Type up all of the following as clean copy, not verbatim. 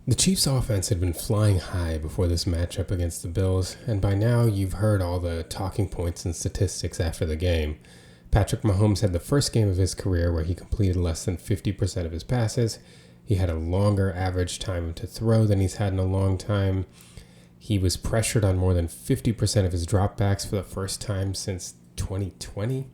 The Chiefs' offense had been flying high before this matchup against the Bills, and by now you've heard all the talking points and statistics after the game. Patrick Mahomes had the first game of his career where he completed less than 50% of his passes. He had a longer average time to throw than he's had in a long time. He was pressured on more than 50% of his dropbacks for the first time since 2020.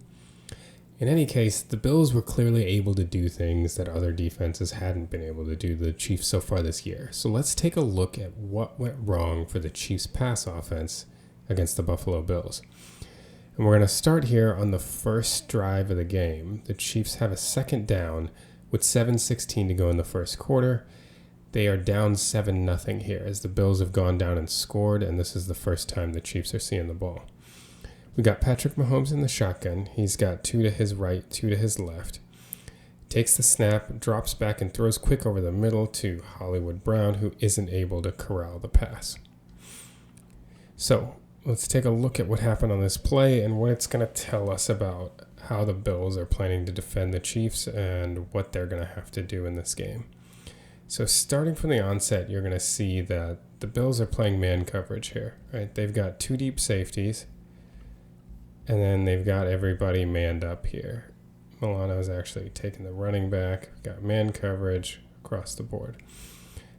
In any case, the Bills were clearly able to do things that other defenses hadn't been able to do to the Chiefs so far this year. So let's take a look at what went wrong for the Chiefs' pass offense against the Buffalo Bills. And we're going to start here on the first drive of the game. The Chiefs have a second down with 7:16 to go in the first quarter. They are down 7-0 here as the Bills have gone down and scored, and this is the first time the Chiefs are seeing the ball. We got Patrick Mahomes in the shotgun. He's got 2 to his right, 2 to his left. Takes the snap, drops back, and throws quick over the middle to Hollywood Brown, who isn't able to corral the pass. So let's take a look at what happened on this play and what it's going to tell us about how the Bills are planning to defend the Chiefs and what they're going to have to do in this game. So starting from the onset, you're going to see that the Bills are playing man coverage here, right? They've got 2 deep safeties. And then they've got everybody manned up here. Milano's actually taking the running back. We've got man coverage across the board.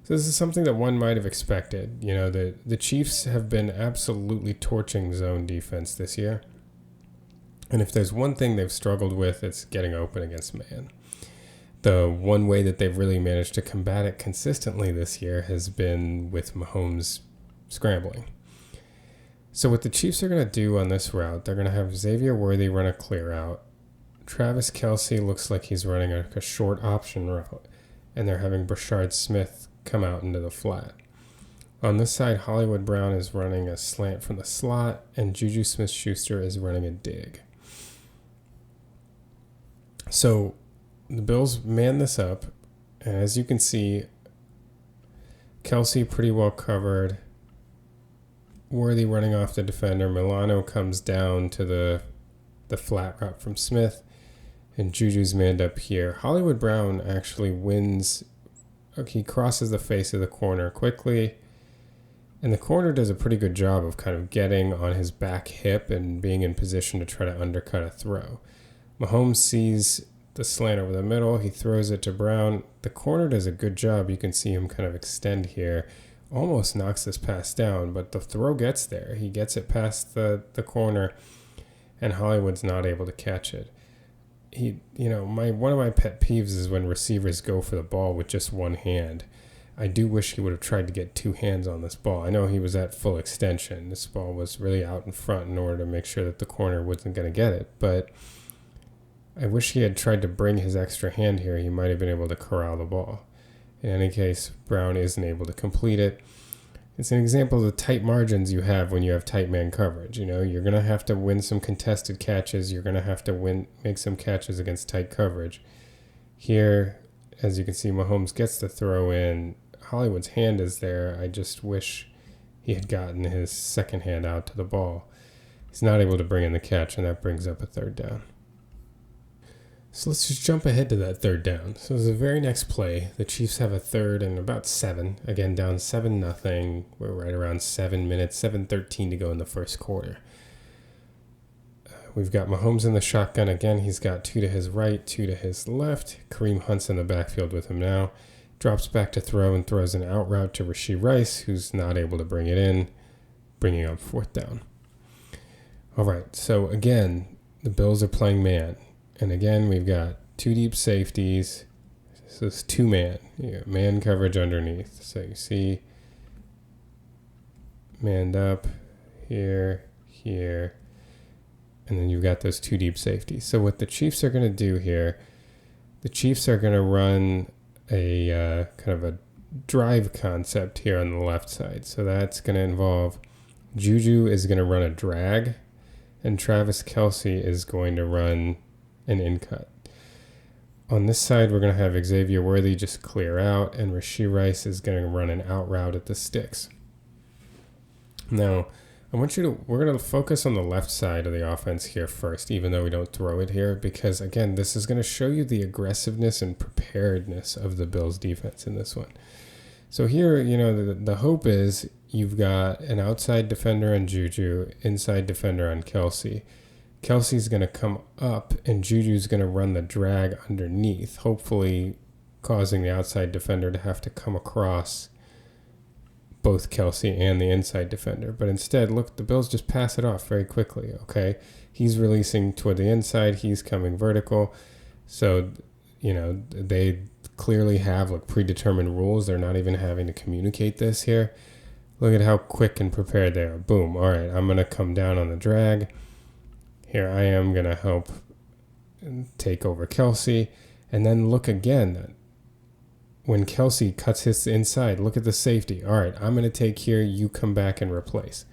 So this is something that one might have expected. You know, the Chiefs have been absolutely torching zone defense this year. And if there's one thing they've struggled with, it's getting open against man. The one way that they've really managed to combat it consistently this year has been with Mahomes scrambling. So what the Chiefs are going to do on this route, they're going to have Xavier Worthy run a clear out. Travis Kelce looks like he's running a short option route. And they're having Brashard Smith come out into the flat. On this side, Hollywood Brown is running a slant from the slot, and Juju Smith-Schuster is running a dig. So the Bills man this up, and as you can see, Kelce pretty well covered. Worthy running off the defender. Milano comes down to the flat route from Smith, and Juju's manned up here. Hollywood Brown actually wins. He crosses the face of the corner quickly, and the corner does a pretty good job of kind of getting on his back hip and being in position to try to undercut a throw. Mahomes sees the slant over the middle. He throws it to Brown. The corner does a good job. You can see him kind of extend here. Almost knocks this pass down, but the throw gets there. He gets it past the corner, and Hollywood's not able to catch it. One of my pet peeves is when receivers go for the ball with just one hand. I do wish he would have tried to get 2 hands on this ball. I know he was at full extension. This ball was really out in front in order to make sure that the corner wasn't going to get it, but I wish he had tried to bring his extra hand here. He might have been able to corral the ball. In any case, Brown isn't able to complete it. It's an example of the tight margins you have when you have tight man coverage. You know, you're going to have to win some contested catches. You're going to have to make some catches against tight coverage. Here, as you can see, Mahomes gets the throw in. Hollywood's hand is there. I just wish he had gotten his second hand out to the ball. He's not able to bring in the catch, and that brings up a third down. So let's just jump ahead to that third down. So the very next play, the Chiefs have a third and about 7. Again, down 7-0. We're right around 7 minutes, 7:13 to go in the first quarter. We've got Mahomes in the shotgun. Again, he's got 2 to his right, 2 to his left. Kareem Hunt's in the backfield with him now. Drops back to throw and throws an out route to Rashee Rice, who's not able to bring it in, bringing up 4th down. All right, so again, the Bills are playing man. And again, we've got 2 deep safeties. So it's 2-man. Man coverage underneath. So you see manned up here, and then you've got those 2 deep safeties. So what the Chiefs are going to do here, the Chiefs are going to run a kind of a drive concept here on the left side. So that's going to involve Juju is going to run a drag, and Travis Kelce is going to run an in-cut. On this side, we're going to have Xavier Worthy just clear out, and Rashee Rice is going to run an out route at the sticks. Now, we're going to focus on the left side of the offense here first, even though we don't throw it here, because again, this is going to show you the aggressiveness and preparedness of the Bills defense in this one. So here, the hope is you've got an outside defender on Juju, inside defender on Kelsey. Kelsey's going to come up and Juju's going to run the drag underneath, hopefully causing the outside defender to have to come across both Kelsey and the inside defender. But instead, look, the Bills just pass it off very quickly, okay? He's releasing toward the inside. He's coming vertical. So, they clearly have predetermined rules. They're not even having to communicate this here. Look at how quick and prepared they are. Boom. All right, I'm going to come down on the drag. Here I am going to help take over Kelsey. And then look again. When Kelsey cuts his inside, look at the safety. All right, I'm going to take here. You come back and replace.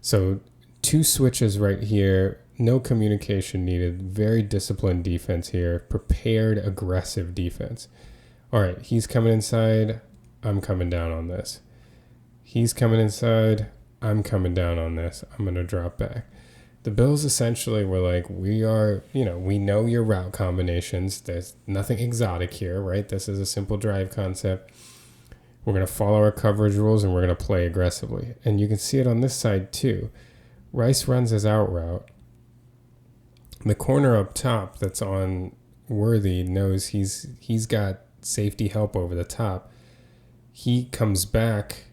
So 2 switches right here. No communication needed. Very disciplined defense here. Prepared, aggressive defense. All right, he's coming inside. I'm coming down on this. He's coming inside. I'm coming down on this. I'm going to drop back. The Bills essentially were like, we know your route combinations. There's nothing exotic here, right? This is a simple drive concept. We're going to follow our coverage rules and we're going to play aggressively. And you can see it on this side too. Rice runs his out route. The corner up top that's on Worthy knows he's got safety help over the top. He comes back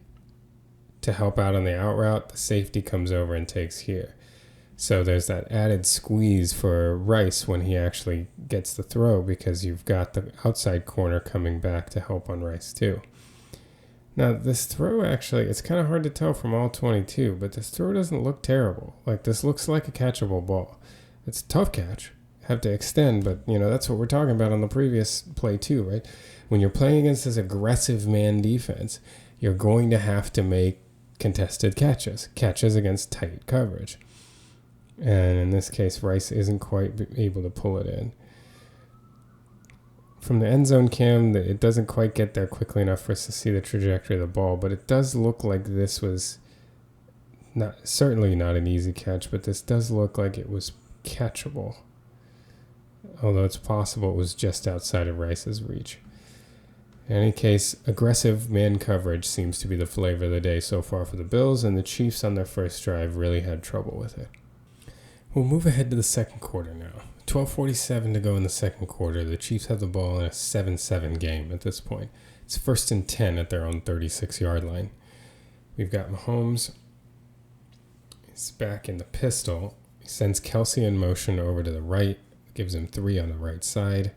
to help out on the out route. The safety comes over and takes here. So there's that added squeeze for Rice when he actually gets the throw because you've got the outside corner coming back to help on Rice too. Now this throw actually, it's kind of hard to tell from all 22, but this throw doesn't look terrible. This looks like a catchable ball. It's a tough catch. Have to extend, but that's what we're talking about on the previous play too, right? When you're playing against this aggressive man defense, you're going to have to make contested catches against tight coverage. And in this case, Rice isn't quite able to pull it in. From the end zone cam, it doesn't quite get there quickly enough for us to see the trajectory of the ball, but it does look like this was certainly not an easy catch, but this does look like it was catchable. Although it's possible it was just outside of Rice's reach. In any case, aggressive man coverage seems to be the flavor of the day so far for the Bills, and the Chiefs on their first drive really had trouble with it. We'll move ahead to the second quarter now. 12:47 to go in the second quarter. The Chiefs have the ball in a 7-7 game at this point. It's 1st and 10 at their own 36-yard line. We've got Mahomes. He's back in the pistol. He sends Kelsey in motion over to the right. Gives him 3 on the right side.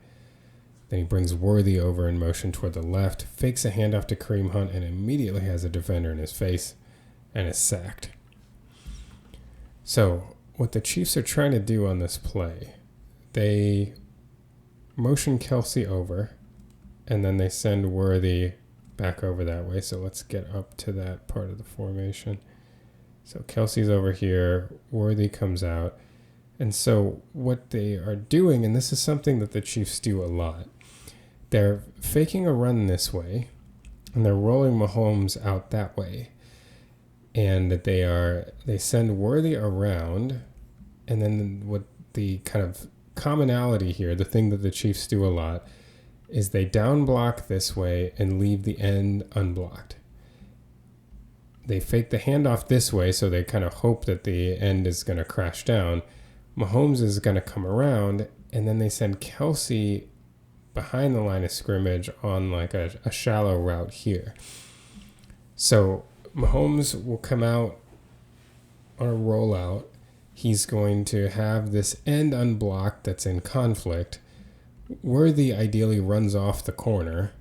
Then he brings Worthy over in motion toward the left. Fakes a handoff to Kareem Hunt and immediately has a defender in his face and is sacked. So what the Chiefs are trying to do on this play, they motion Kelsey over, and then they send Worthy back over that way. So let's get up to that part of the formation. So Kelsey's over here, Worthy comes out. And so what they are doing, and this is something that the Chiefs do a lot, they're faking a run this way, and they're rolling Mahomes out that way. And they send Worthy around, and then what the kind of commonality here, the thing that the Chiefs do a lot, is they down block this way and leave the end unblocked. They fake the handoff this way, so they kind of hope that the end is going to crash down. Mahomes is going to come around, and then they send Kelsey behind the line of scrimmage on like a shallow route here. So Mahomes will come out on a rollout. He's going to have this end unblocked that's in conflict. Worthy ideally runs off the corner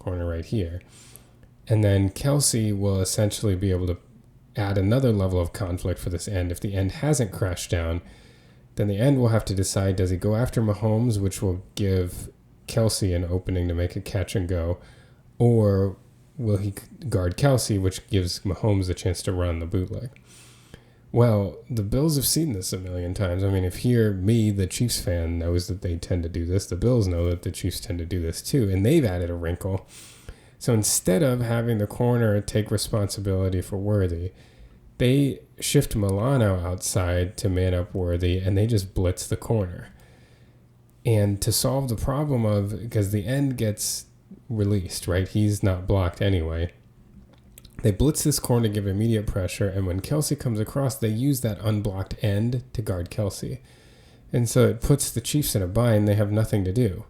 right here. And then Kelsey will essentially be able to add another level of conflict for this end. If the end hasn't crashed down, then the end will have to decide, does he go after Mahomes, which will give Kelsey an opening to make a catch and go, or will he guard Kelsey, which gives Mahomes the chance to run the bootleg? Well, the Bills have seen this a million times. I mean, if me, the Chiefs fan, knows that they tend to do this, the Bills know that the Chiefs tend to do this too, and they've added a wrinkle. So instead of having the corner take responsibility for Worthy, they shift Milano outside to man up Worthy, and they just blitz the corner. And to solve the problem because the end gets released, right? He's not blocked anyway. They blitz this corner to give immediate pressure, and when Kelce comes across, they use that unblocked end to guard Kelce. And so it puts the Chiefs in a bind. They have nothing to do.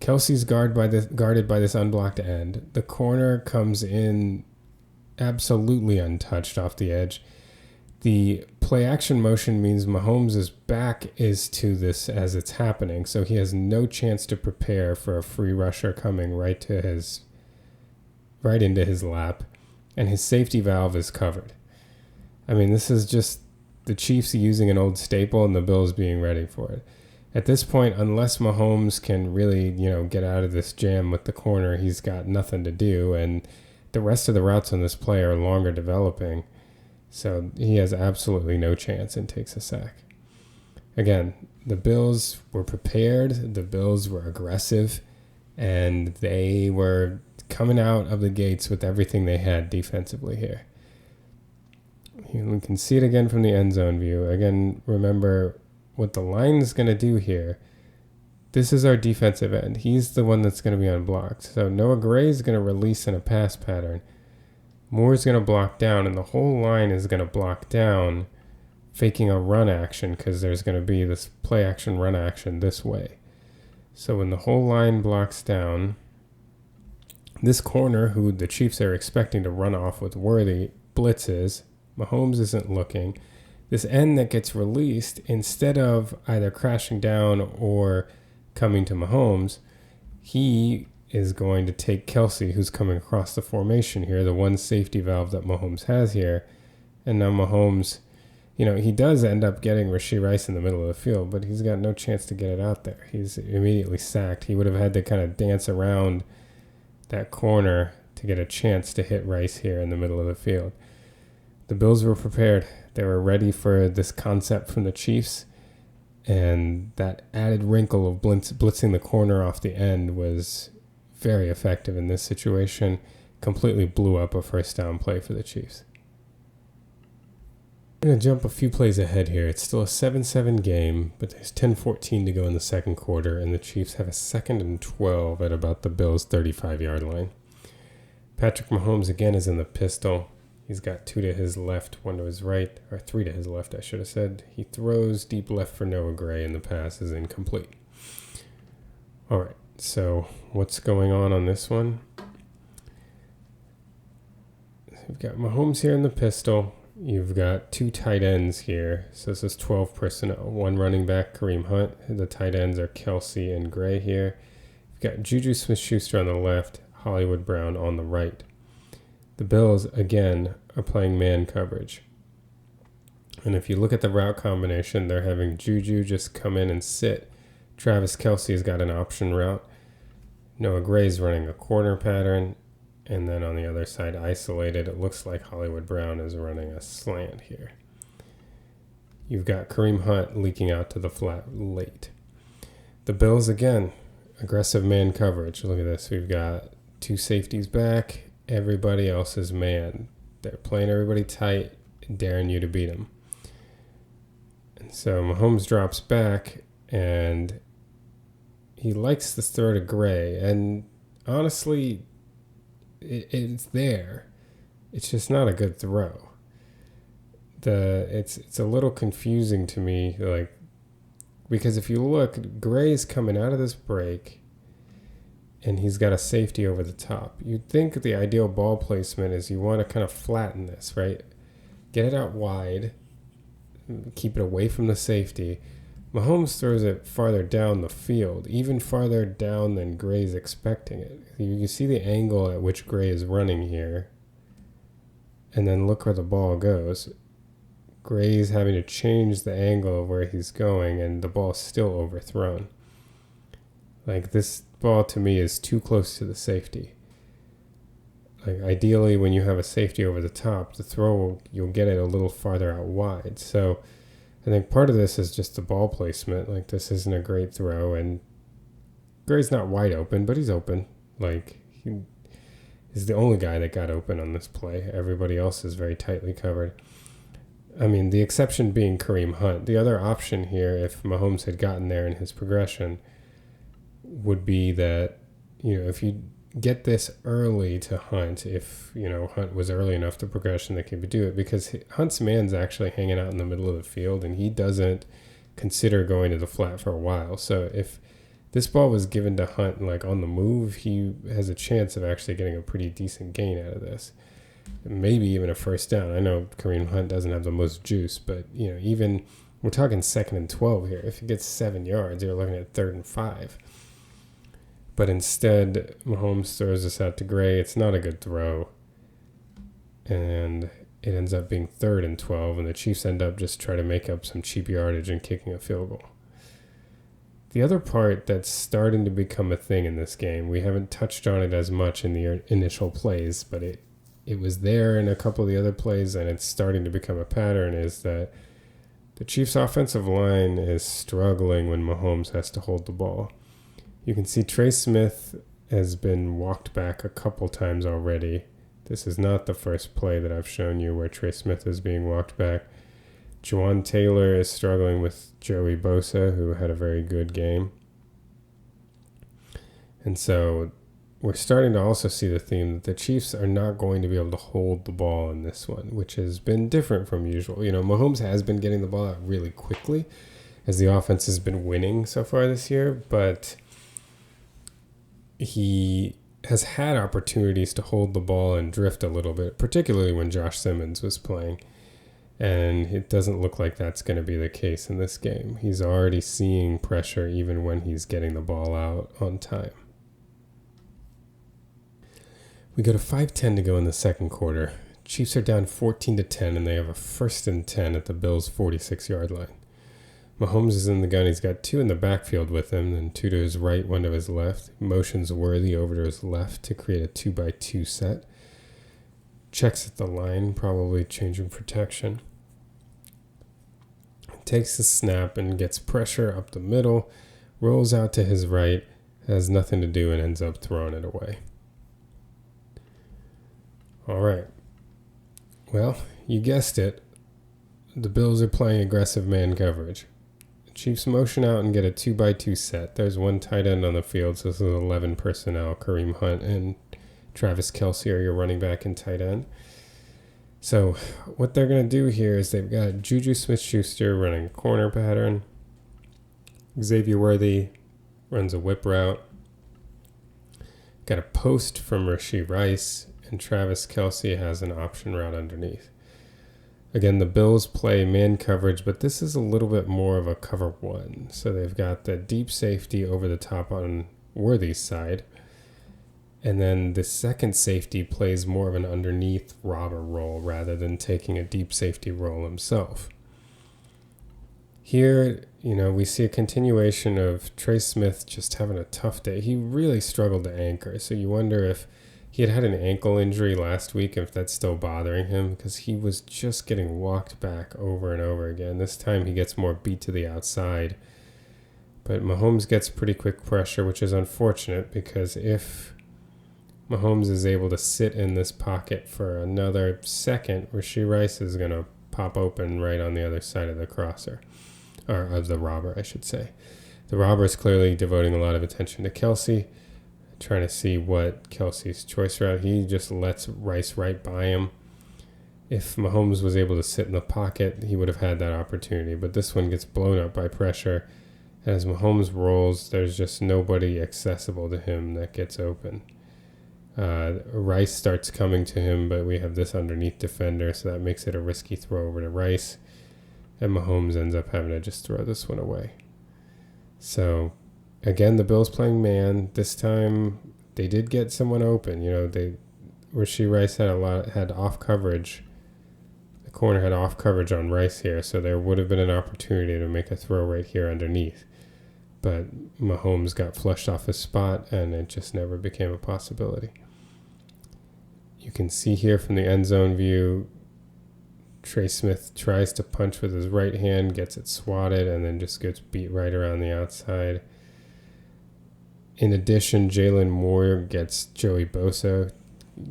Kelce's guarded by this unblocked end. The corner comes in absolutely untouched off the edge. The play action motion means Mahomes' back is to this as it's happening, so he has no chance to prepare for a free rusher coming right into his lap, and his safety valve is covered. I mean, this is just the Chiefs using an old staple and the Bills being ready for it. At this point, unless Mahomes can really, get out of this jam with the corner, he's got nothing to do, and the rest of the routes on this play are longer developing, so he has absolutely no chance and takes a sack. Again, the Bills were prepared, the Bills were aggressive, and they were coming out of the gates with everything they had defensively here. You can see it again from the end zone view. Again, remember what the line is going to do here. This is our defensive end. He's the one that's going to be unblocked. So Noah Gray is going to release in a pass pattern. Moore is going to block down, and the whole line is going to block down, faking a run action because there's going to be this play action, run action this way. So when the whole line blocks down, this corner, who the Chiefs are expecting to run off with Worthy, blitzes. Mahomes isn't looking. This end that gets released, instead of either crashing down or coming to Mahomes, he is going to take Kelce, who's coming across the formation here, the one safety valve that Mahomes has here. And now Mahomes, he does end up getting Rashee Rice in the middle of the field, but he's got no chance to get it out there. He's immediately sacked. He would have had to kind of dance around that corner to get a chance to hit Rice here in the middle of the field. The Bills were prepared. They were ready for this concept from the Chiefs, and that added wrinkle of blitzing the corner off the end was very effective in this situation. Completely blew up a first down play for the Chiefs. I'm going to jump a few plays ahead here. It's still a 7-7 game, but there's 10-14 to go in the second quarter, and the Chiefs have a 2nd and 12 at about the Bills' 35-yard line. Patrick Mahomes again is in the pistol. He's got 2 to his left, 1 to his right, or 3 to his left, I should have said. He throws deep left for Noah Gray, and the pass is incomplete. All right, so what's going on this one? We've got Mahomes here in the pistol. You've got 2 tight ends here. So this is 12 personnel. 1 running back, Kareem Hunt. The tight ends are Kelce and Gray here. You've got Juju Smith-Schuster on the left, Hollywood Brown on the right. The Bills, again, are playing man coverage. And if you look at the route combination, they're having Juju just come in and sit. Travis Kelce's got an option route. Noah Gray's running a corner pattern. And then on the other side, isolated, it looks like Hollywood Brown is running a slant here. You've got Kareem Hunt leaking out to the flat late. The Bills, again, aggressive man coverage. Look at this. We've got 2 safeties back. Everybody else is man. They're playing everybody tight, daring you to beat them. And so Mahomes drops back, and he likes this throw to Gray. And honestly, it's there. It's just not a good throw. It's a little confusing to me, because if you look, Gray's coming out of this break, and he's got a safety over the top. You'd think the ideal ball placement is you want to kind of flatten this, right? Get it out wide, keep it away from the safety. Mahomes throws it farther down the field, even farther down than Gray's expecting it. You see the angle at which Gray is running here, and then look where the ball goes. Gray's having to change the angle of where he's going, and the ball's still overthrown. This ball, to me, is too close to the safety. Ideally, when you have a safety over the top, the throw, you'll get it a little farther out wide. So I think part of this is just the ball placement. This isn't a great throw, and Gray's not wide open, but he's open. He is the only guy that got open on this play. Everybody else is very tightly covered. I mean, the exception being Kareem Hunt. The other option here, if Mahomes had gotten there in his progression, would be that if you get this early to Hunt, if, Hunt was early enough to progression that could do it, because Hunt's man's actually hanging out in the middle of the field and he doesn't consider going to the flat for a while. So if this ball was given to Hunt like on the move, he has a chance of actually getting a pretty decent gain out of this. Maybe even a first down. I know Kareem Hunt doesn't have the most juice, but even we're talking 2nd and 12 here. If he gets 7 yards, you're looking at 3rd and 5. But instead, Mahomes throws this out to Gray. It's not a good throw. And it ends up being 3rd and 12, and the Chiefs end up just trying to make up some cheap yardage and kicking a field goal. The other part that's starting to become a thing in this game, we haven't touched on it as much in the initial plays, but it was there in a couple of the other plays, and it's starting to become a pattern, is that the Chiefs' offensive line is struggling when Mahomes has to hold the ball. You can see Trey Smith has been walked back a couple times already. This is not the first play that I've shown you where Trey Smith is being walked back. Juwan Taylor is struggling with Joey Bosa, who had a very good game. And so we're starting to also see the theme that the Chiefs are not going to be able to hold the ball in this one, which has been different from usual. Mahomes has been getting the ball out really quickly as the offense has been winning so far this year, but he has had opportunities to hold the ball and drift a little bit, particularly when Josh Simmons was playing. And it doesn't look like that's going to be the case in this game. He's already seeing pressure even when he's getting the ball out on time. We go to 5:10 to go in the second quarter. Chiefs are down 14-10, and they have a 1st and 10 at the Bills' 46-yard line. Mahomes is in the gun. He's got 2 in the backfield with him, and 2 to his right, 1 to his left. Motions Worthy over to his left to create a 2-by-2 set. Checks at the line, probably changing protection. Takes the snap and gets pressure up the middle, rolls out to his right, has nothing to do, and ends up throwing it away. All right. Well, you guessed it. The Bills are playing aggressive man coverage. The Chiefs motion out and get a 2-by-2 set. There's 1 tight end on the field, so this is 11 personnel. Kareem Hunt and Travis Kelce are your running back and tight end. So what they're going to do here is they've got Juju Smith-Schuster running a corner pattern. Xavier Worthy runs a whip route. Got a post from Rashee Rice, and Travis Kelce has an option route underneath. Again, the Bills play man coverage, but this is a little bit more of a cover 1. So they've got the deep safety over the top on Worthy's side. And then the second safety plays more of an underneath robber role rather than taking a deep safety role himself. Here, we see a continuation of Trey Smith just having a tough day. He really struggled to anchor. So you wonder if he had an ankle injury last week, if that's still bothering him, because he was just getting walked back over and over again. This time he gets more beat to the outside. But Mahomes gets pretty quick pressure, which is unfortunate because if Mahomes is able to sit in this pocket for another second, Rashee Rice is going to pop open right on the other side of the crosser, or of the robber, I should say. The robber is clearly devoting a lot of attention to Kelce, trying to see what Kelce's choice route. He just lets Rice right by him. If Mahomes was able to sit in the pocket, he would have had that opportunity, but this one gets blown up by pressure. As Mahomes rolls, there's just nobody accessible to him that gets open. Rice starts coming to him, but we have this underneath defender, so that makes it a risky throw over to Rice. And Mahomes ends up having to just throw this one away. So, again, the Bills playing man. This time, they did get someone open. Rashee Rice had off coverage. The corner had off coverage on Rice here, so there would have been an opportunity to make a throw right here underneath. But Mahomes got flushed off his spot, and it just never became a possibility. You can see here from the end zone view, Trey Smith tries to punch with his right hand, gets it swatted, and then just gets beat right around the outside. In addition, Jalen Moore gets Joey Bosa.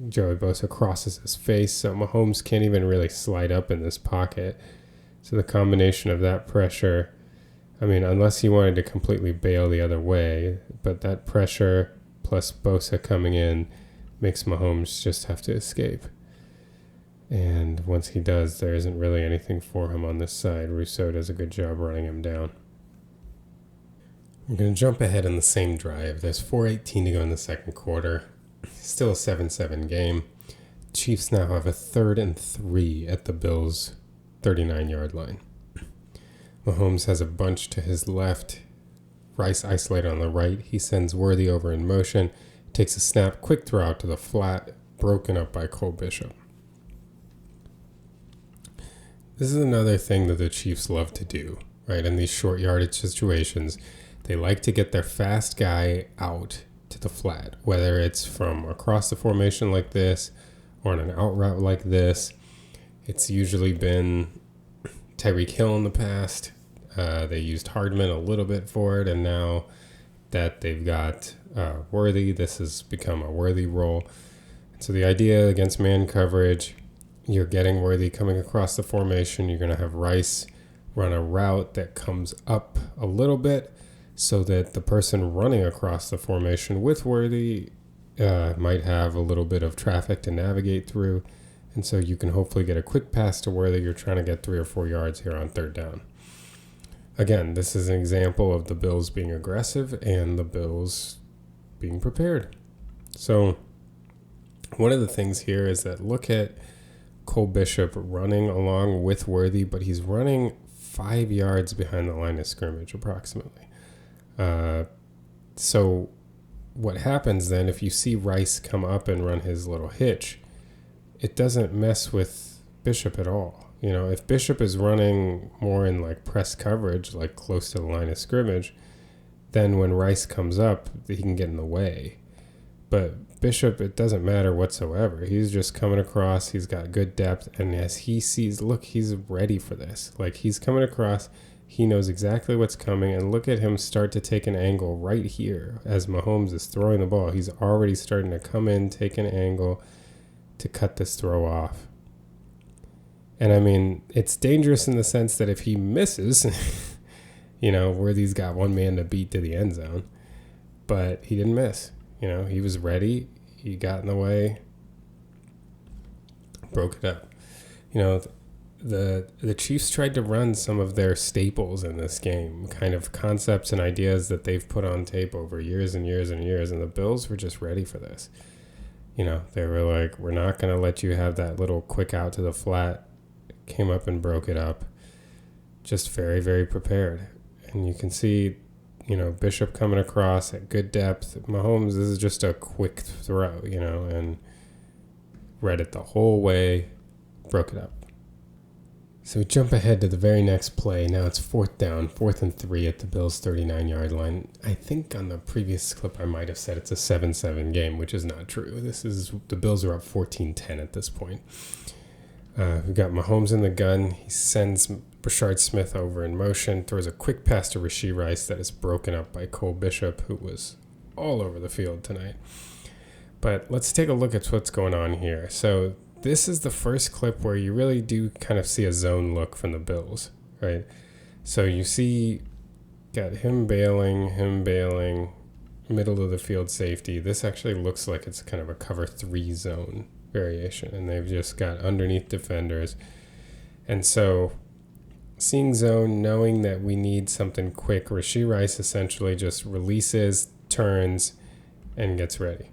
Joey Bosa crosses his face, so Mahomes can't even really slide up in this pocket. So the combination of that pressure, unless he wanted to completely bail the other way, but that pressure plus Bosa coming in makes Mahomes just have to escape. And once he does, there isn't really anything for him on this side. Rousseau does a good job running him down. We're going to jump ahead in the same drive. There's 4:18 to go in the second quarter. Still a 7-7 game. Chiefs now have a 3rd and 3 at the Bills' 39-yard line. Mahomes has a bunch to his left. Rice isolated on the right. He sends Worthy over in motion. Takes a snap, quick throw out to the flat, broken up by Cole Bishop. This is another thing that the Chiefs love to do, right? In these short yardage situations, they like to get their fast guy out to the flat, whether it's from across the formation like this or on an out route like this. It's usually been Tyreek Hill in the past. They used Hardman a little bit for it, and now that they've got Worthy, this has become a Worthy role. So the idea against man coverage, you're getting Worthy coming across the formation. You're going to have Rice run a route that comes up a little bit so that the person running across the formation with Worthy might have a little bit of traffic to navigate through. And so you can hopefully get a quick pass to Worthy. You're trying to get 3 or 4 yards here on 3rd down. Again, this is an example of the Bills being aggressive and the Bills being prepared. So one of the things here is that look at Cole Bishop running along with Worthy, but he's running 5 yards behind the line of scrimmage approximately. So what happens then if you see Rice come up and run his little hitch, it doesn't mess with Bishop at all. You know, if Bishop is running more in like press coverage, like close to the line of scrimmage, then when Rice comes up, he can get in the way. But Bishop, it doesn't matter whatsoever. He's just coming across. He's got good depth. And as he sees, look, he's ready for this. Like he's coming across. He knows exactly what's coming. And look at him start to take an angle right here as Mahomes is throwing the ball. He's already starting to come in, take an angle to cut this throw off. And I mean, it's dangerous in the sense that if he misses, you know, Worthy's got one man to beat to the end zone, but he didn't miss. You know, he was ready. He got in the way, broke it up. You know, the Chiefs tried to run some of their staples in this game, kind of concepts and ideas that they've put on tape over years and years and years, and the Bills were just ready for this. You know, they were like, we're not going to let you have that little quick out to the flat. Came up and broke it up. Just very, very prepared. And you can see, you know, Bishop coming across at good depth. Mahomes, this is just a quick throw, you know, and read it the whole way, broke it up. So we jump ahead to the very next play. Now it's 4th down, 4th and 3 at the Bills' 39-yard line. I think on the previous clip I might have said it's a 7-7 game, which is not true. The Bills are up 14-10 at this point. We've got Mahomes in the gun. He sends Rashard Smith over in motion, throws a quick pass to Rashee Rice that is broken up by Cole Bishop, who was all over the field tonight. But let's take a look at what's going on here. So this is the first clip where you really do kind of see a zone look from the Bills, right? So you see, got him bailing, middle of the field safety. This actually looks like it's kind of a cover 3 zone variation, and they've just got underneath defenders. And so seeing zone, knowing that we need something quick, Rashee Rice essentially just releases, turns, and gets ready.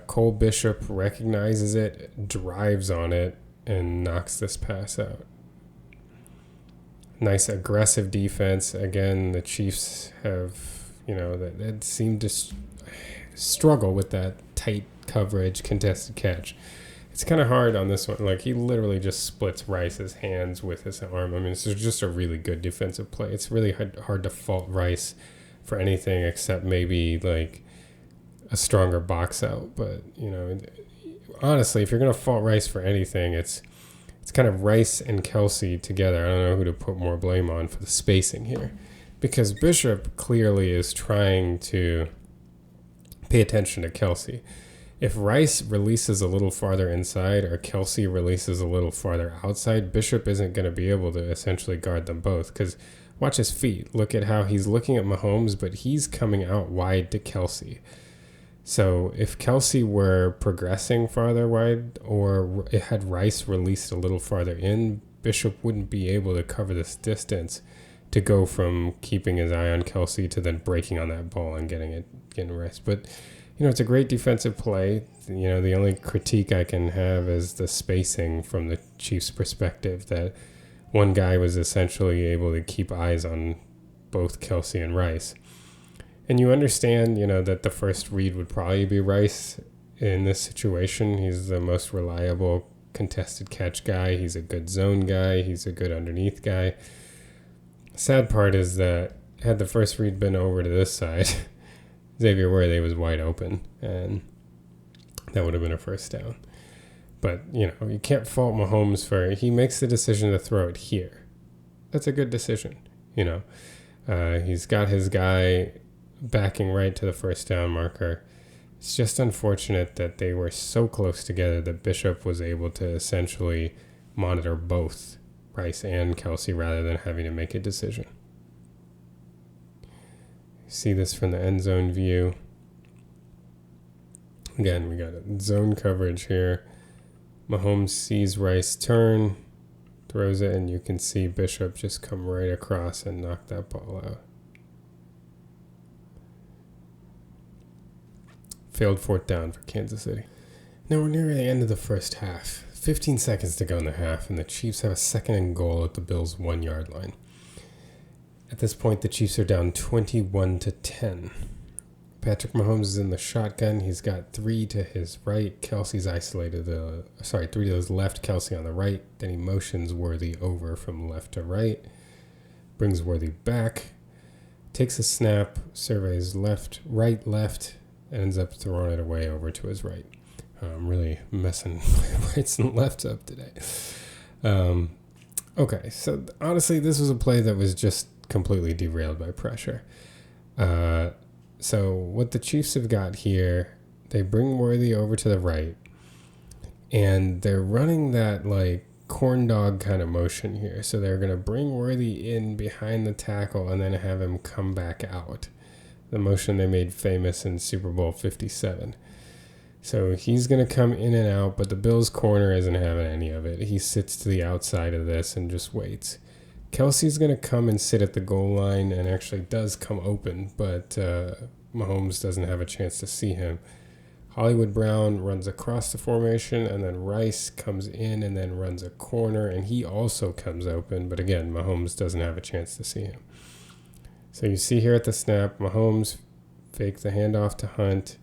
Cole Bishop recognizes it, drives on it, and knocks this pass out. Nice aggressive defense. Again, the Chiefs have, you know, that seemed to struggle with that tight coverage, contested catch. It's kind of hard on this one. Like, he literally just splits Rice's hands with his arm. I mean, it's just a really good defensive play. It's really hard to fault Rice for anything except maybe, like, a stronger box out. But, you know, honestly, if you're going to fault Rice for anything, it's kind of Rice and Kelsey together. I don't know who to put more blame on for the spacing here. Because Bishop clearly is trying to pay attention to Kelsey. If Rice releases a little farther inside or Kelsey releases a little farther outside, Bishop isn't going to be able to essentially guard them both. Because watch his feet. Look at how he's looking at Mahomes, but he's coming out wide to Kelsey. So if Kelsey were progressing farther wide, or it had Rice released a little farther in, Bishop wouldn't be able to cover this distance to go from keeping his eye on Kelsey to then breaking on that ball and getting Rice. But, it's a great defensive play. The only critique I can have is the spacing from the Chiefs' perspective, that one guy was essentially able to keep eyes on both Kelsey and Rice. And you understand, that the first read would probably be Rice in this situation. He's the most reliable contested catch guy. He's a good zone guy. He's a good underneath guy. Sad part is that had the first read been over to this side, Xavier Worthy was wide open, and that would have been a first down. But, you can't fault Mahomes for he makes the decision to throw it here. That's a good decision, He's got his guy backing right to the first down marker. It's just unfortunate that they were so close together that Bishop was able to essentially monitor both Rice and Kelsey rather than having to make a decision. See this from the end zone view. Again, we got zone coverage here. Mahomes sees Rice turn, throws it, and you can see Bishop just come right across and knock that ball out. Failed fourth down for Kansas City. Now we're near the end of the first half. 15 seconds to go in the half, and the Chiefs have a 2nd and goal at the Bills' 1 yard line. At this point, the Chiefs are down 21-10. Patrick Mahomes is in the shotgun. He's got 3 to his right. Kelsey's isolated 3 to his left, Kelsey on the right. Then he motions Worthy over from left to right. Brings Worthy back. Takes a snap, surveys right, left, ends up throwing it away over to his right. I'm really messing my rights and lefts up today. Okay, so honestly, this was a play that was just completely derailed by pressure. So what the Chiefs have got here, they bring Worthy over to the right, and they're running that corn dog kind of motion here. So they're going to bring Worthy in behind the tackle and then have him come back out. The motion they made famous in Super Bowl 57. So he's going to come in and out, but the Bills' corner isn't having any of it. He sits to the outside of this and just waits. Kelsey's going to come and sit at the goal line and actually does come open, but Mahomes doesn't have a chance to see him. Hollywood Brown runs across the formation, and then Rice comes in and then runs a corner, and he also comes open, but again, Mahomes doesn't have a chance to see him. So you see here at the snap, Mahomes fakes the handoff to Hunt.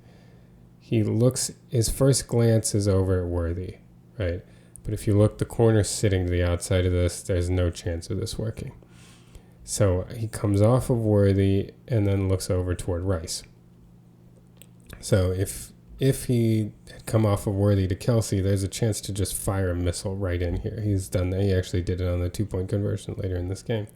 He looks, his first glance is over at Worthy, right? But if you look, the corner's sitting to the outside of this. There's no chance of this working. So he comes off of Worthy and then looks over toward Rice. So if he had come off of Worthy to Kelsey, there's a chance to just fire a missile right in here. He's done that. He actually did it on the 2-point conversion later in this game.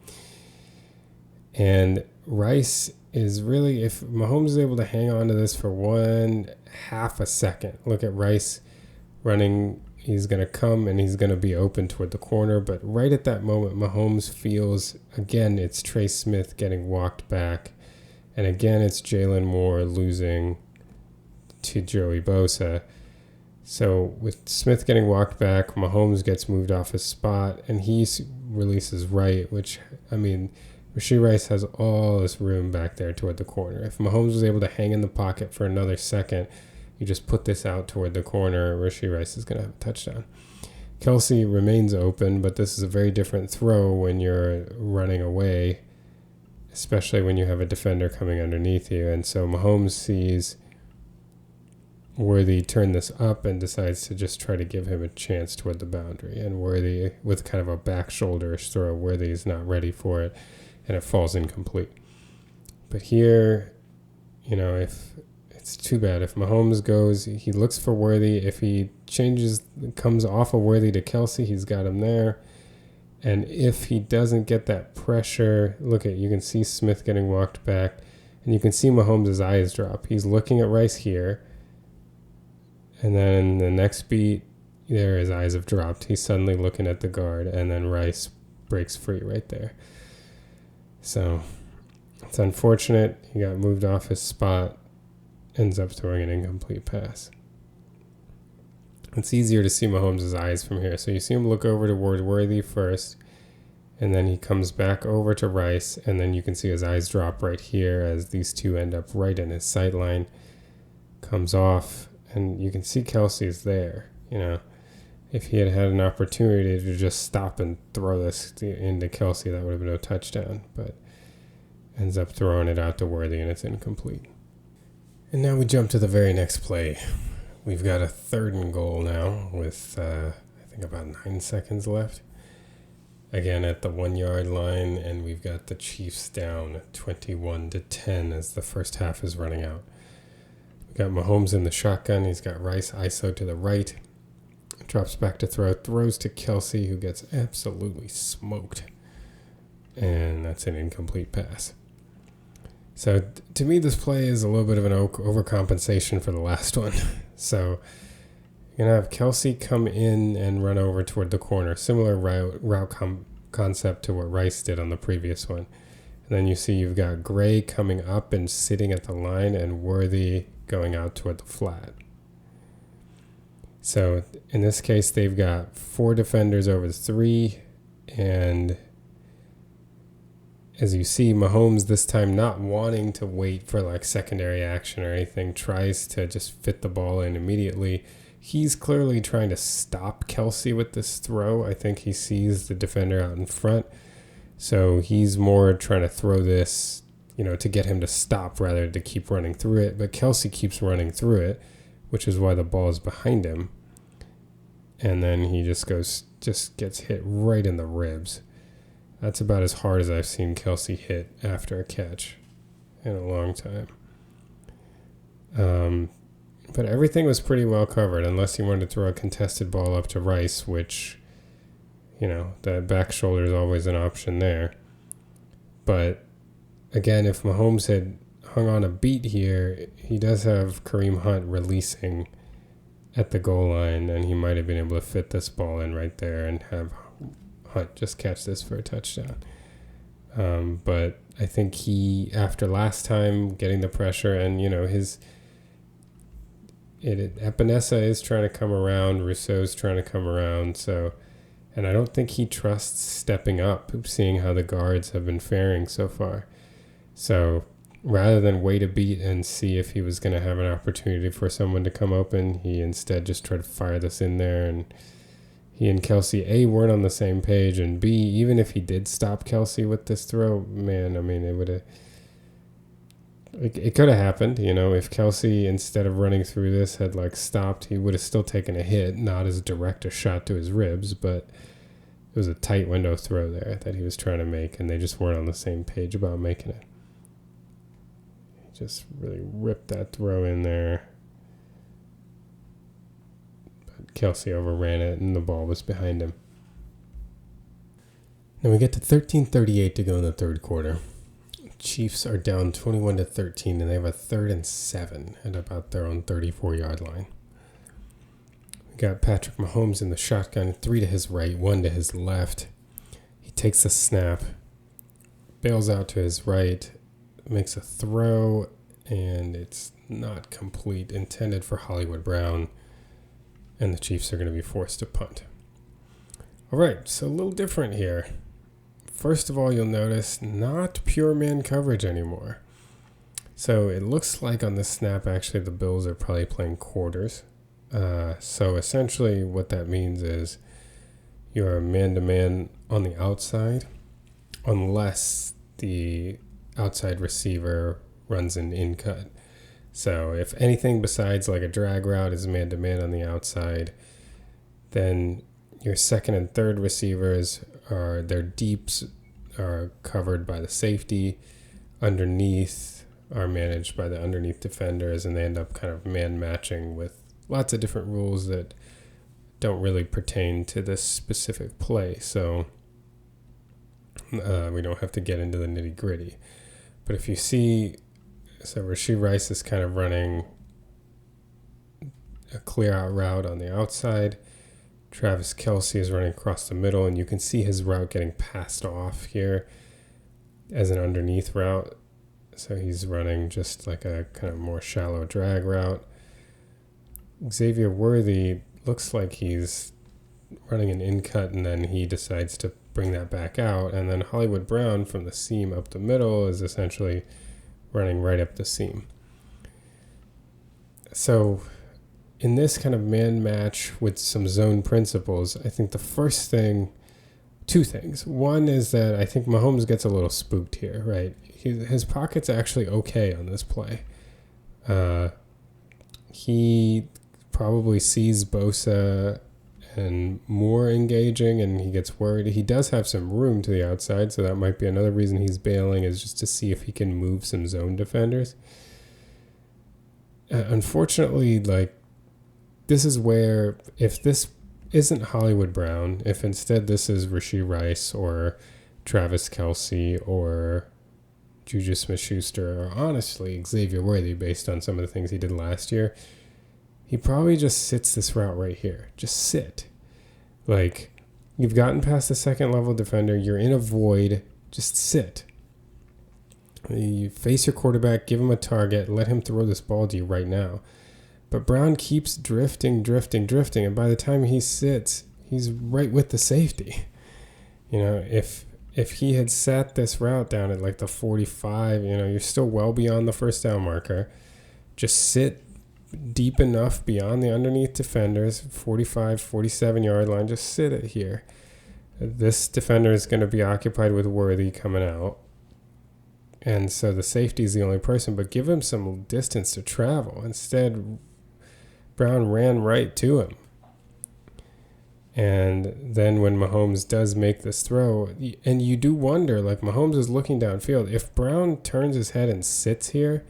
And Rice is really, if Mahomes is able to hang on to this for 1/2 a second, look at Rice running. He's going to come and he's going to be open toward the corner. But right at that moment, Mahomes feels, again, it's Trey Smith getting walked back. And again, it's Jalen Moore losing to Joey Bosa. So with Smith getting walked back, Mahomes gets moved off his spot and he releases right, which, Rashee Rice has all this room back there toward the corner. If Mahomes was able to hang in the pocket for another second, you just put this out toward the corner, Rashee Rice is going to have a touchdown. Kelsey remains open, but this is a very different throw when you're running away, especially when you have a defender coming underneath you. And so Mahomes sees Worthy turn this up and decides to just try to give him a chance toward the boundary. And Worthy, with kind of a back shoulder-ish throw, Worthy is not ready for it, and it falls incomplete. But here, if it's too bad. If Mahomes goes, he looks for Worthy. If he comes off of Worthy to Kelsey, he's got him there. And if he doesn't get that pressure, you can see Smith getting walked back, and you can see Mahomes' eyes drop. He's looking at Rice here, and then the next beat, there his eyes have dropped. He's suddenly looking at the guard, and then Rice breaks free right there. So it's unfortunate. He got moved off his spot. ends up throwing an incomplete pass. It's easier to see Mahomes' eyes from here. So you see him look over toward Worthy first, and then he comes back over to Rice, and then you can see his eyes drop right here as these two end up right in his sight line. Comes off, and you can see Kelsey's there. If he had had an opportunity to just stop and throw this into Kelsey, that would have been no touchdown, but ends up throwing it out to Worthy, and it's incomplete. And now we jump to the very next play. We've got a 3rd and goal now with, I think, about 9 seconds left. Again at the 1 yard line, and we've got the Chiefs down 21-10 as the first half is running out. We've got Mahomes in the shotgun. He's got Rice ISO to the right. Drops back to throw. Throws to Kelsey, who gets absolutely smoked. And that's an incomplete pass. So to me, this play is a little bit of an overcompensation for the last one. So you're going to have Kelsey come in and run over toward the corner. Similar route concept to what Rice did on the previous one. And then you see you've got Gray coming up and sitting at the line, and Worthy going out toward the flat. So in this case, they've got 4 defenders over 3, and as you see, Mahomes this time not wanting to wait for like secondary action or anything, tries to just fit the ball in immediately. He's clearly trying to stop Kelsey with this throw. I think he sees the defender out in front, so he's more trying to throw this, to get him to stop rather than to keep running through it. But Kelsey keeps running through it, which is why the ball is behind him. And then he just gets hit right in the ribs. That's about as hard as I've seen Kelsey hit after a catch in a long time. But everything was pretty well covered, unless he wanted to throw a contested ball up to Rice, which, the back shoulder is always an option there. But again, if Mahomes had hung on a beat here, he does have Kareem Hunt releasing at the goal line, and he might have been able to fit this ball in right there and have Hunt just catch this for a touchdown. But I think he, after last time getting the pressure, and Epinesa is trying to come around, Rousseau's trying to come around, and I don't think he trusts stepping up, seeing how the guards have been faring so far. So rather than wait a beat and see if he was going to have an opportunity for someone to come open, he instead just tried to fire this in there, and he and Kelsey, A, weren't on the same page, and B, even if he did stop Kelsey with this throw, it could have happened, if Kelsey, instead of running through this, had stopped, he would have still taken a hit, not as direct a shot to his ribs, but it was a tight window throw there that he was trying to make, and they just weren't on the same page about making it. He just really ripped that throw in there. Kelsey overran it, and the ball was behind him. Now we get to 13:38 to go in the third quarter. Chiefs are down 21-13, and they have a 3rd and 7 at about their own 34-yard line. We got Patrick Mahomes in the shotgun, 3 to his right, 1 to his left. He takes a snap, bails out to his right, makes a throw, and it's not complete, intended for Hollywood Brown. And the Chiefs are going to be forced to punt. All right, so a little different here. First of all, you'll notice not pure man coverage anymore. So it looks like on this snap, actually, the Bills are probably playing quarters. So essentially what that means is you're man-to-man on the outside unless the outside receiver runs an in-cut. So if anything besides like a drag route is man-to-man on the outside, then your second and third receivers their deeps are covered by the safety. Underneath are managed by the underneath defenders, and they end up kind of man-matching with lots of different rules that don't really pertain to this specific play. So we don't have to get into the nitty-gritty. But if you see... So Rashee Rice is kind of running a clear out route on the outside. Travis Kelce is running across the middle, and you can see his route getting passed off here as an underneath route. So he's running just like a kind of more shallow drag route. Xavier Worthy looks like he's running an in-cut, and then he decides to bring that back out. And then Hollywood Brown from the seam up the middle is essentially running right up the seam. So in this kind of man match with some zone principles, I think the first thing, two things. One is that I think Mahomes gets a little spooked here, right? His pocket's actually okay on this play. He probably sees Bosa and more engaging, and he gets worried. He does have some room to the outside, so that might be another reason he's bailing, is just to see if he can move some zone defenders. Unfortunately, like, this is where, if this isn't Hollywood Brown, if instead this is Rashee Rice or Travis Kelce or Juju Smith-Schuster, or honestly Xavier Worthy, based on some of the things he did last year, he probably just sits this route right here. Just sit. Like, you've gotten past the second level defender, you're in a void, just sit. You face your quarterback, give him a target, let him throw this ball to you right now. But Brown keeps drifting, and by the time he sits, he's right with the safety. You know, if he had sat this route down at like the 45, you know, you're still well beyond the first down marker. Just sit deep enough beyond the underneath defenders, 45, 47-yard line, just sit it here. This defender is going to be occupied with Worthy coming out. And so the safety is the only person, but give him some distance to travel. Instead, Brown ran right to him. And then when Mahomes does make this throw, and you do wonder, like, Mahomes is looking downfield. If Brown turns his head and sits here,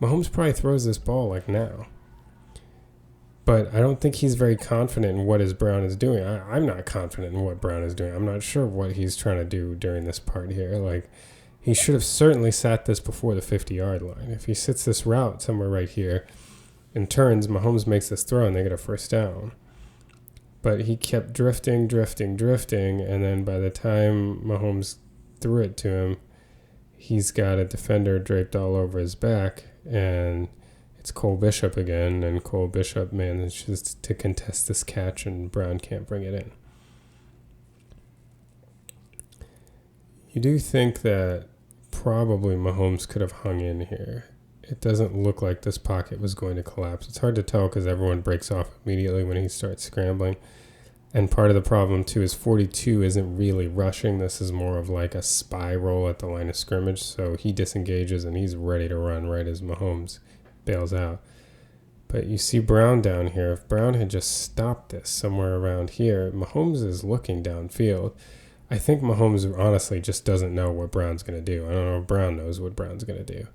Mahomes probably throws this ball like now. But I don't think he's very confident in what his Brown is doing. I'm not confident in what Brown is doing. I'm not sure what he's trying to do during this part here. Like, he should have certainly sat this before the 50-yard line. If he sits this route somewhere right here and turns, Mahomes makes this throw and they get a first down. But he kept drifting, and then by the time Mahomes threw it to him, he's got a defender draped all over his back, and it's Cole Bishop again, and Cole Bishop manages to contest this catch, and Brown can't bring it in. You do think that probably Mahomes could have hung in here. It doesn't look like this pocket was going to collapse. It's hard to tell because everyone breaks off immediately when he starts scrambling. And part of the problem, too, is 42 isn't really rushing. This is more of like a spy roll at the line of scrimmage. So he disengages and he's ready to run right as Mahomes bails out. But you see Brown down here. If Brown had just stopped this somewhere around here, Mahomes is looking downfield. I think Mahomes honestly just doesn't know what Brown's going to do. I don't know if Brown knows what Brown's going to do.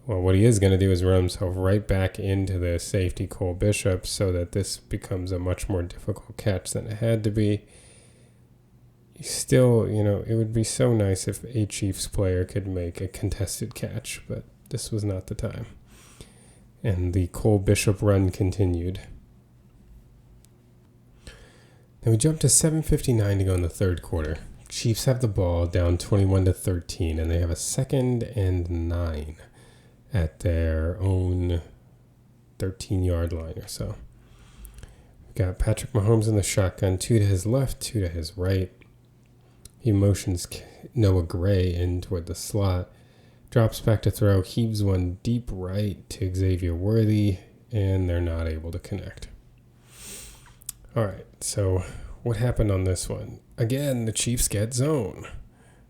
Well, what he is going to do is run himself right back into the safety Cole Bishop so that this becomes a much more difficult catch than it had to be. Still, you know, it would be so nice if a Chiefs player could make a contested catch, but this was not the time. And the Cole Bishop run continued. Then we jump to 7:59 to go in the third quarter. Chiefs have the ball down 21-13, and they have a 2nd and 9 at their own 13-yard line or so. We've got Patrick Mahomes in the shotgun, 2 to his left, 2 to his right. He motions Noah Gray in toward the slot, drops back to throw, heaves one deep right to Xavier Worthy, and they're not able to connect. All right, so what happened on this one? Again, the Chiefs get zone.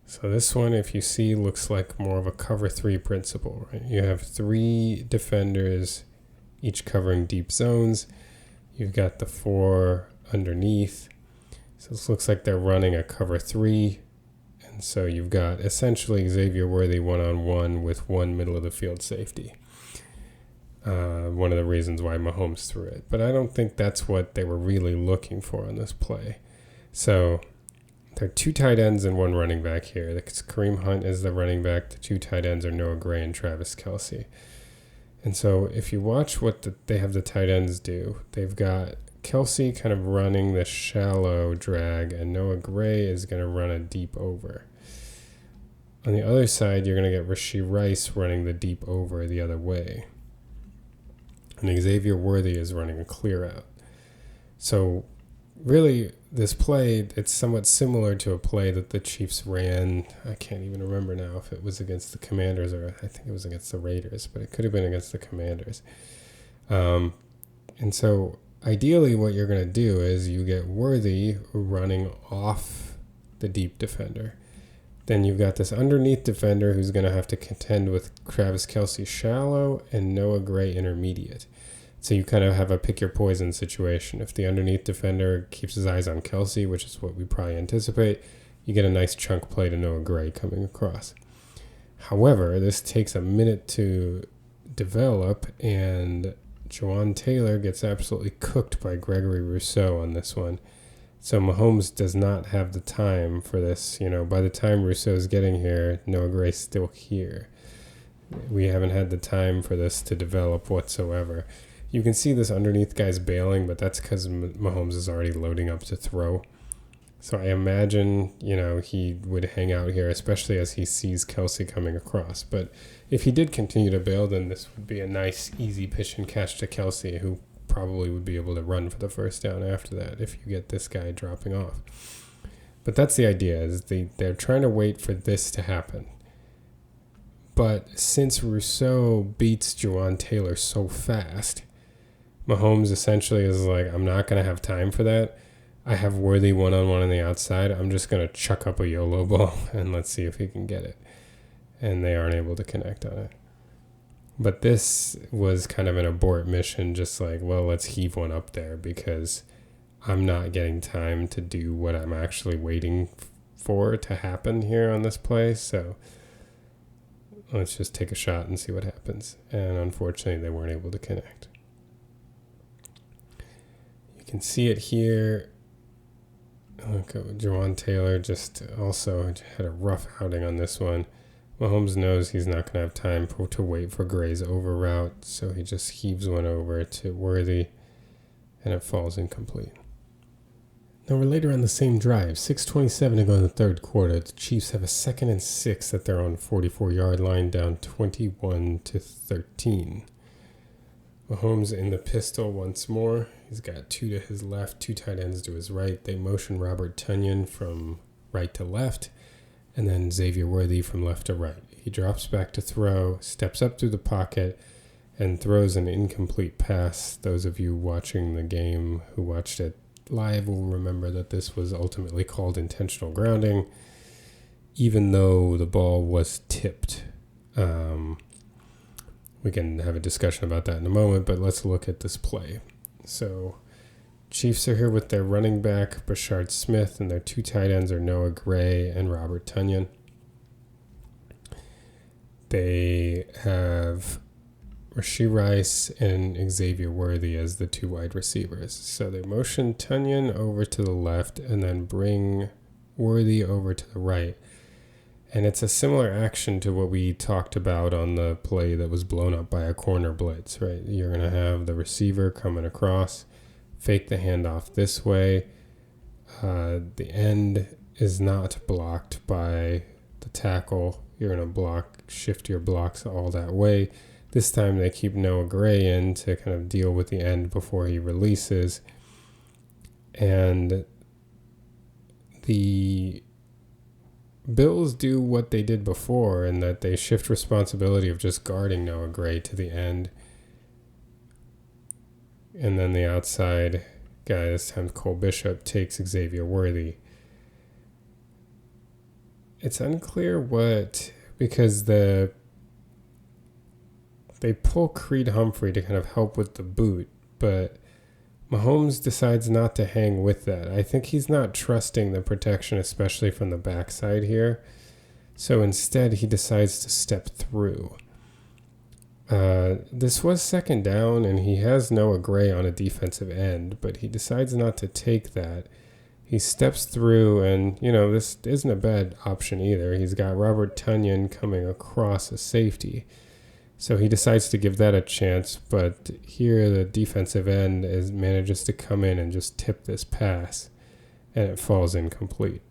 So this one, if you see, looks like more of a cover 3 principle, right? You have 3 defenders, each covering deep zones. You've got the 4 underneath. So this looks like they're running a cover 3. And so you've got essentially Xavier Worthy one-on-one with one middle of the field safety. One of the reasons why Mahomes threw it. But I don't think that's what they were really looking for on this play. So there are 2 tight ends and 1 running back here. Kareem Hunt is the running back. The 2 tight ends are Noah Gray and Travis Kelce. And so if you watch what they have the tight ends do, they've got Kelce kind of running the shallow drag, and Noah Gray is going to run a deep over. On the other side, you're going to get Rashee Rice running the deep over the other way. And Xavier Worthy is running a clear out. So really, this play, it's somewhat similar to a play that the Chiefs ran. I can't even remember now if it was against the Commanders or I think it was against the Raiders, but it could have been against the Commanders. And so ideally what you're going to do is you get Worthy running off the deep defender. Then you've got this underneath defender who's going to have to contend with Travis Kelce shallow and Noah Gray intermediate. So you kind of have a pick your poison situation. If the underneath defender keeps his eyes on Kelce, which is what we probably anticipate, you get a nice chunk play to Noah Gray coming across. However, this takes a minute to develop, and Jawaan Taylor gets absolutely cooked by Gregory Rousseau on this one. So Mahomes does not have the time for this. By the time Rousseau's getting here, Noah Gray's still here. We haven't had the time for this to develop whatsoever. You can see this underneath guy's bailing, but that's because Mahomes is already loading up to throw. So I imagine, he would hang out here, especially as he sees Kelce coming across. But if he did continue to bail, then this would be a nice, easy pitch and catch to Kelce, who probably would be able to run for the first down after that if you get this guy dropping off. But that's the idea, is they're trying to wait for this to happen. But since Rousseau beats Jawaan Taylor so fast, Mahomes essentially is like, I'm not going to have time for that. I have Worthy one-on-one on the outside. I'm just going to chuck up a YOLO ball and let's see if he can get it. And they aren't able to connect on it. But this was kind of an abort mission, just like, well, let's heave one up there because I'm not getting time to do what I'm actually waiting for to happen here on this play. So let's just take a shot and see what happens. And unfortunately, they weren't able to connect. You can see it here. Look, Jawaan Taylor just also had a rough outing on this one. Mahomes knows he's not going to have time to wait for Gray's over route, so he just heaves one over to Worthy, and it falls incomplete. Now we're later on the same drive, 6:27 to go in the third quarter. The Chiefs have a 2nd and 6 at their own 44-yard line, down 21-13. Mahomes in the pistol once more. He's got 2 to his left, 2 tight ends to his right. They motion Robert Tonyan from right to left, and then Xavier Worthy from left to right. He drops back to throw, steps up through the pocket, and throws an incomplete pass. Those of you watching the game who watched it live will remember that this was ultimately called intentional grounding, even though the ball was tipped. We can have a discussion about that in a moment, but let's look at this play. So Chiefs are here with their running back, Brashard Smith, and their 2 tight ends are Noah Gray and Robert Tonyan. They have Rashee Rice and Xavier Worthy as the 2 wide receivers. So they motion Tonyan over to the left and then bring Worthy over to the right. And it's a similar action to what we talked about on the play that was blown up by a corner blitz, right? You're going to have the receiver coming across, fake the handoff this way. The end is not blocked by the tackle. You're going to shift your blocks all that way. This time they keep Noah Gray in to kind of deal with the end before he releases. And the Bills do what they did before in that they shift responsibility of just guarding Noah Gray to the end. And then the outside guy, this time Cole Bishop, takes Xavier Worthy. It's unclear because they pull Creed Humphrey to kind of help with the boot, but Mahomes decides not to hang with that. I think he's not trusting the protection, especially from the backside here. So instead, he decides to step through. This was 2nd down, and he has Noah Gray on a defensive end, but he decides not to take that. He steps through, and, this isn't a bad option either. He's got Robert Tonyan coming across a safety. So he decides to give that a chance, but here the defensive end manages to come in and just tip this pass, and it falls incomplete.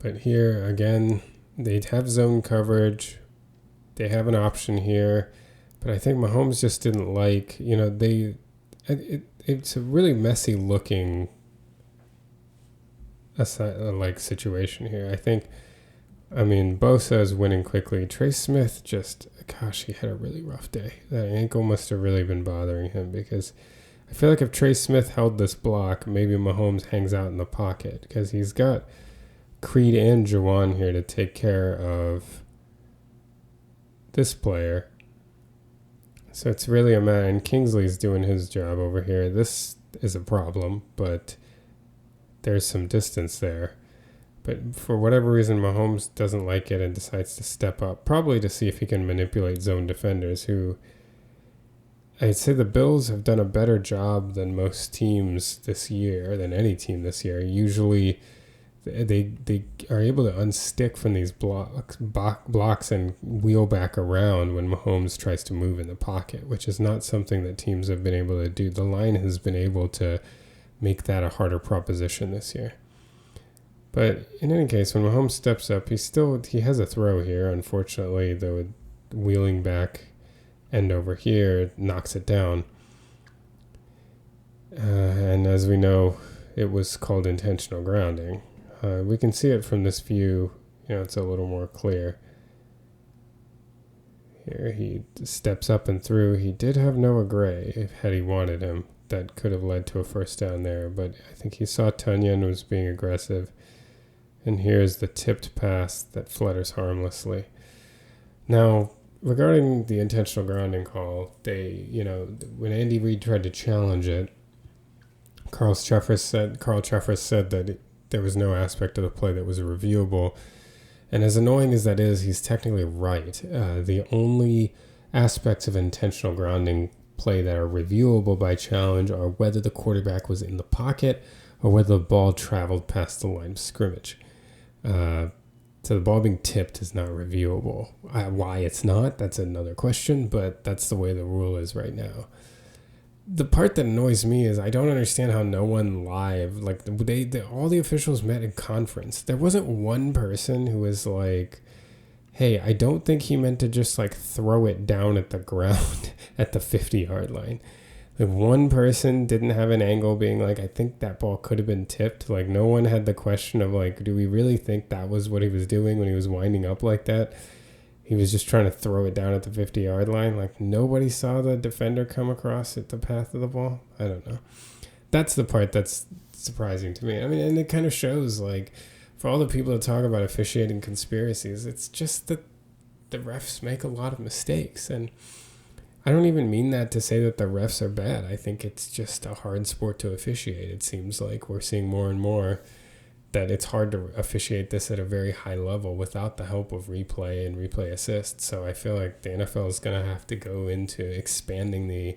But here, again, they have zone coverage. They have an option here. But I think Mahomes just didn't like, it's a really messy looking situation here. Bosa is winning quickly. Trey Smith he had a really rough day. That ankle must have really been bothering him, because I feel like if Trey Smith held this block, maybe Mahomes hangs out in the pocket, because he's got Creed and Juwan here to take care of this player. So it's really a matter, and Kingsley's doing his job over here. This is a problem, but there's some distance there. But for whatever reason, Mahomes doesn't like it and decides to step up, probably to see if he can manipulate zone defenders, who I'd say the Bills have done a better job than most teams this year, than any team this year. Usually they are able to unstick from these blocks and wheel back around when Mahomes tries to move in the pocket, which is not something that teams have been able to do. The line has been able to make that a harder proposition this year. But in any case, when Mahomes steps up, he has a throw here. Unfortunately, the wheeling back end over here knocks it down. And as we know, it was called intentional grounding. We can see it from this view. It's a little more clear. Here he steps up and through. He did have Noah Gray, had he wanted him. That could have led to a first down there. But I think he saw Tunyon was being aggressive. And here's the tipped pass that flutters harmlessly. Now, regarding the intentional grounding call, when Andy Reid tried to challenge it, Carl Cheffers said that there was no aspect of the play that was reviewable. And as annoying as that is, he's technically right. The only aspects of intentional grounding play that are reviewable by challenge are whether the quarterback was in the pocket or whether the ball traveled past the line of scrimmage. So the ball being tipped is not reviewable. Why it's not, that's another question, but that's the way the rule is right now. The part that annoys me is I don't understand how no one live, all the officials met in conference. There wasn't one person who was like, hey, I don't think he meant to just throw it down at the ground at the 50-yard line. One person didn't have an angle being I think that ball could have been tipped. No one had the question of do we really think that was what he was doing when he was winding up like that? He was just trying to throw it down at the 50-yard line. Nobody saw the defender come across at the path of the ball. I don't know. That's the part that's surprising to me. And it kind of shows for all the people that talk about officiating conspiracies, it's just that the refs make a lot of mistakes. And I don't even mean that to say that the refs are bad. I think it's just a hard sport to officiate. It seems like we're seeing more and more that it's hard to officiate this at a very high level without the help of replay and replay assist. So I feel like the NFL is going to have to go into expanding the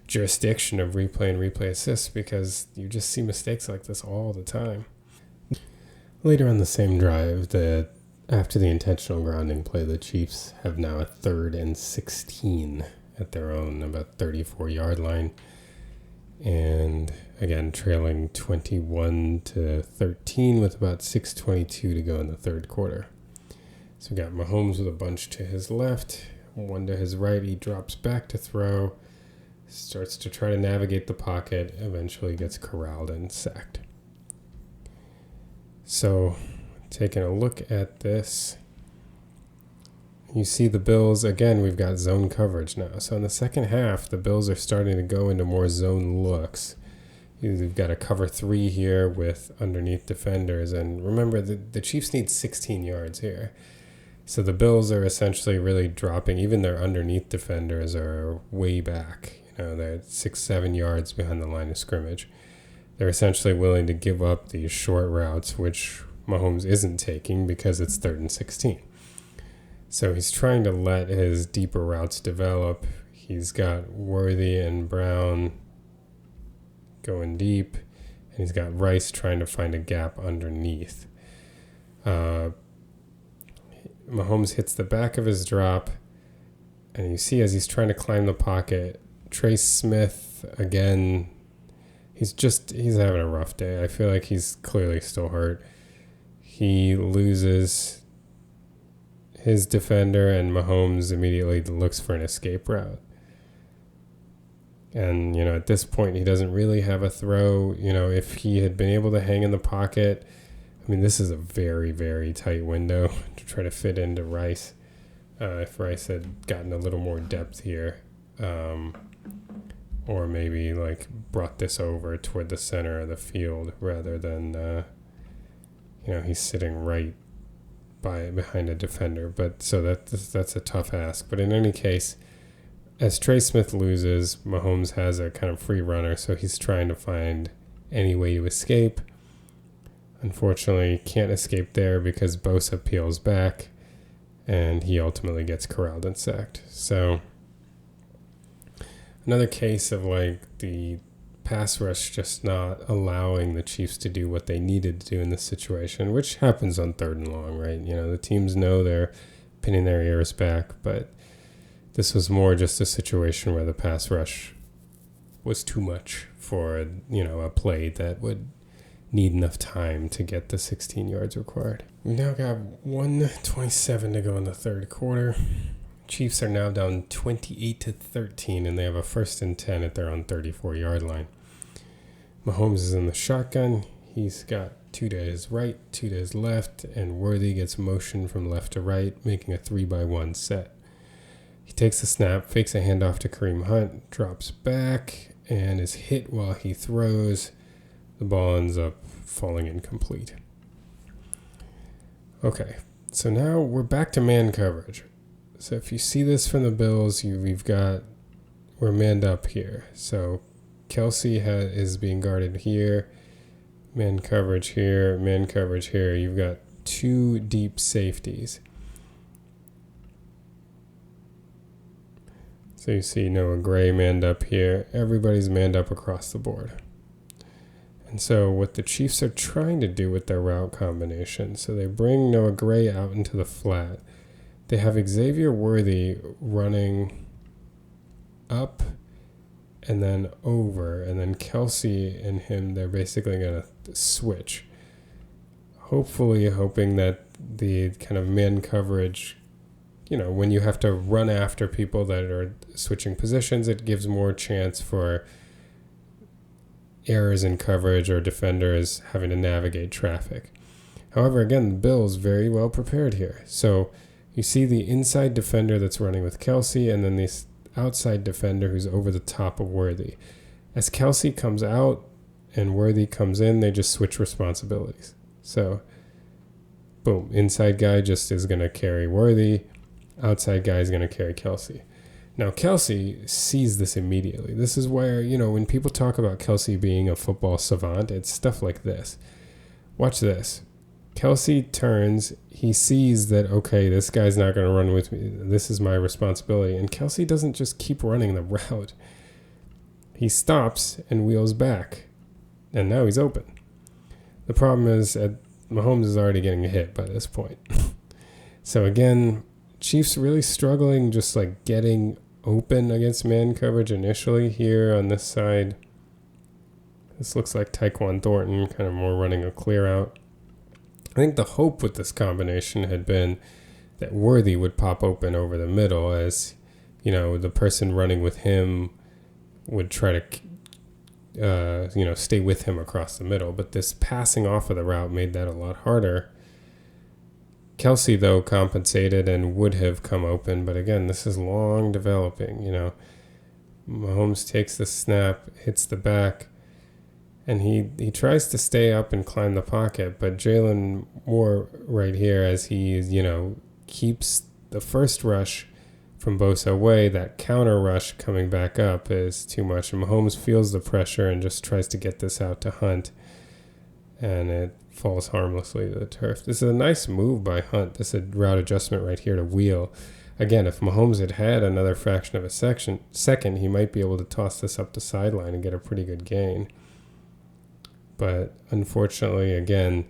jurisdiction of replay and replay assist, because you just see mistakes like this all the time. Later on the same drive, after the intentional grounding play, the Chiefs have now a 3rd and 16 at their own about 34-yard line. And again, trailing 21-13 with about 6:22 to go in the third quarter. So we got Mahomes with a bunch to his left, one to his right. He drops back to throw, starts to try to navigate the pocket, eventually gets corralled and sacked. So taking a look at this, you see the Bills, again, we've got zone coverage now. So in the second half, the Bills are starting to go into more zone looks. You've got a cover 3 here with underneath defenders. And remember, the Chiefs need 16 yards here. So the Bills are essentially really dropping. Even their underneath defenders are way back. They're 6-7 yards behind the line of scrimmage. They're essentially willing to give up these short routes, which Mahomes isn't taking because it's 3rd and 16. So he's trying to let his deeper routes develop. He's got Worthy and Brown going deep, and he's got Rice trying to find a gap underneath. Mahomes hits the back of his drop, and you see as he's trying to climb the pocket, Trey Smith, again, he's having a rough day. I feel like he's clearly still hurt. he loses his defender, and Mahomes immediately looks for an escape route. And, at this point, he doesn't really have a throw. If he had been able to hang in the pocket, this is a very, very tight window to try to fit into Rice. If Rice had gotten a little more depth here, or maybe brought this over toward the center of the field rather than, he's sitting right behind a defender. But so that's a tough ask. But in any case, as Trey Smith loses, Mahomes has a kind of free runner, so he's trying to find any way to escape. Unfortunately, can't escape there because Bosa peels back, and he ultimately gets corralled and sacked. So another case of the pass rush just not allowing the Chiefs to do what they needed to do in this situation, which happens on 3rd and long, right? The teams know they're pinning their ears back, but this was more just a situation where the pass rush was too much for, a play that would need enough time to get the 16 yards required. We now got 1:27 to go in the third quarter. Chiefs are now down 28-13, and they have a 1st and 10 at their own 34-yard line. Mahomes is in the shotgun. He's got 2 to his right, 2 to his left, and Worthy gets motion from left to right, making a 3-by-1 set. He takes the snap, fakes a handoff to Kareem Hunt, drops back, and is hit while he throws. The ball ends up falling incomplete. Okay, so now we're back to man coverage. So if you see this from the Bills, we're manned up here. So Kelsey is being guarded here, man coverage here, man coverage here. You've got 2 deep safeties. So you see Noah Gray manned up here. Everybody's manned up across the board. And so what the Chiefs are trying to do with their route combination, so they bring Noah Gray out into the flat. They have Xavier Worthy running up and then over, and then Kelsey and him, they're basically going to switch. Hopefully hoping that the kind of man coverage, when you have to run after people that are switching positions, it gives more chance for errors in coverage or defenders having to navigate traffic. However, again, the Bills very well prepared here. So you see the inside defender that's running with Kelsey, and then this outside defender who's over the top of Worthy. As Kelsey comes out and Worthy comes in, they just switch responsibilities. So, boom, inside guy just is going to carry Worthy. Outside guy is going to carry Kelsey. Now, Kelsey sees this immediately. This is where, when people talk about Kelsey being a football savant, it's stuff like this. Watch this. Kelsey turns. He sees that, okay, this guy's not going to run with me. This is my responsibility. And Kelsey doesn't just keep running the route. He stops and wheels back. And now he's open. The problem is Mahomes is already getting hit by this point. So, again, Chiefs really struggling just getting open against man coverage initially here on this side. This looks like Tyquan Thornton kind of more running a clear out. I think the hope with this combination had been that Worthy would pop open over the middle as, the person running with him would try to, stay with him across the middle. But this passing off of the route made that a lot harder. Kelsey, though, compensated and would have come open. But again, this is long developing, Mahomes takes the snap, hits the back, and he tries to stay up and climb the pocket. But Jalen Moore right here, as he, keeps the first rush from Bosa away, that counter rush coming back up is too much. And Mahomes feels the pressure and just tries to get this out to Hunt. And it falls harmlessly to the turf. This is a nice move by Hunt. This is a route adjustment right here to wheel. Again, if Mahomes had another fraction of a second, he might be able to toss this up the sideline and get a pretty good gain. But unfortunately, again,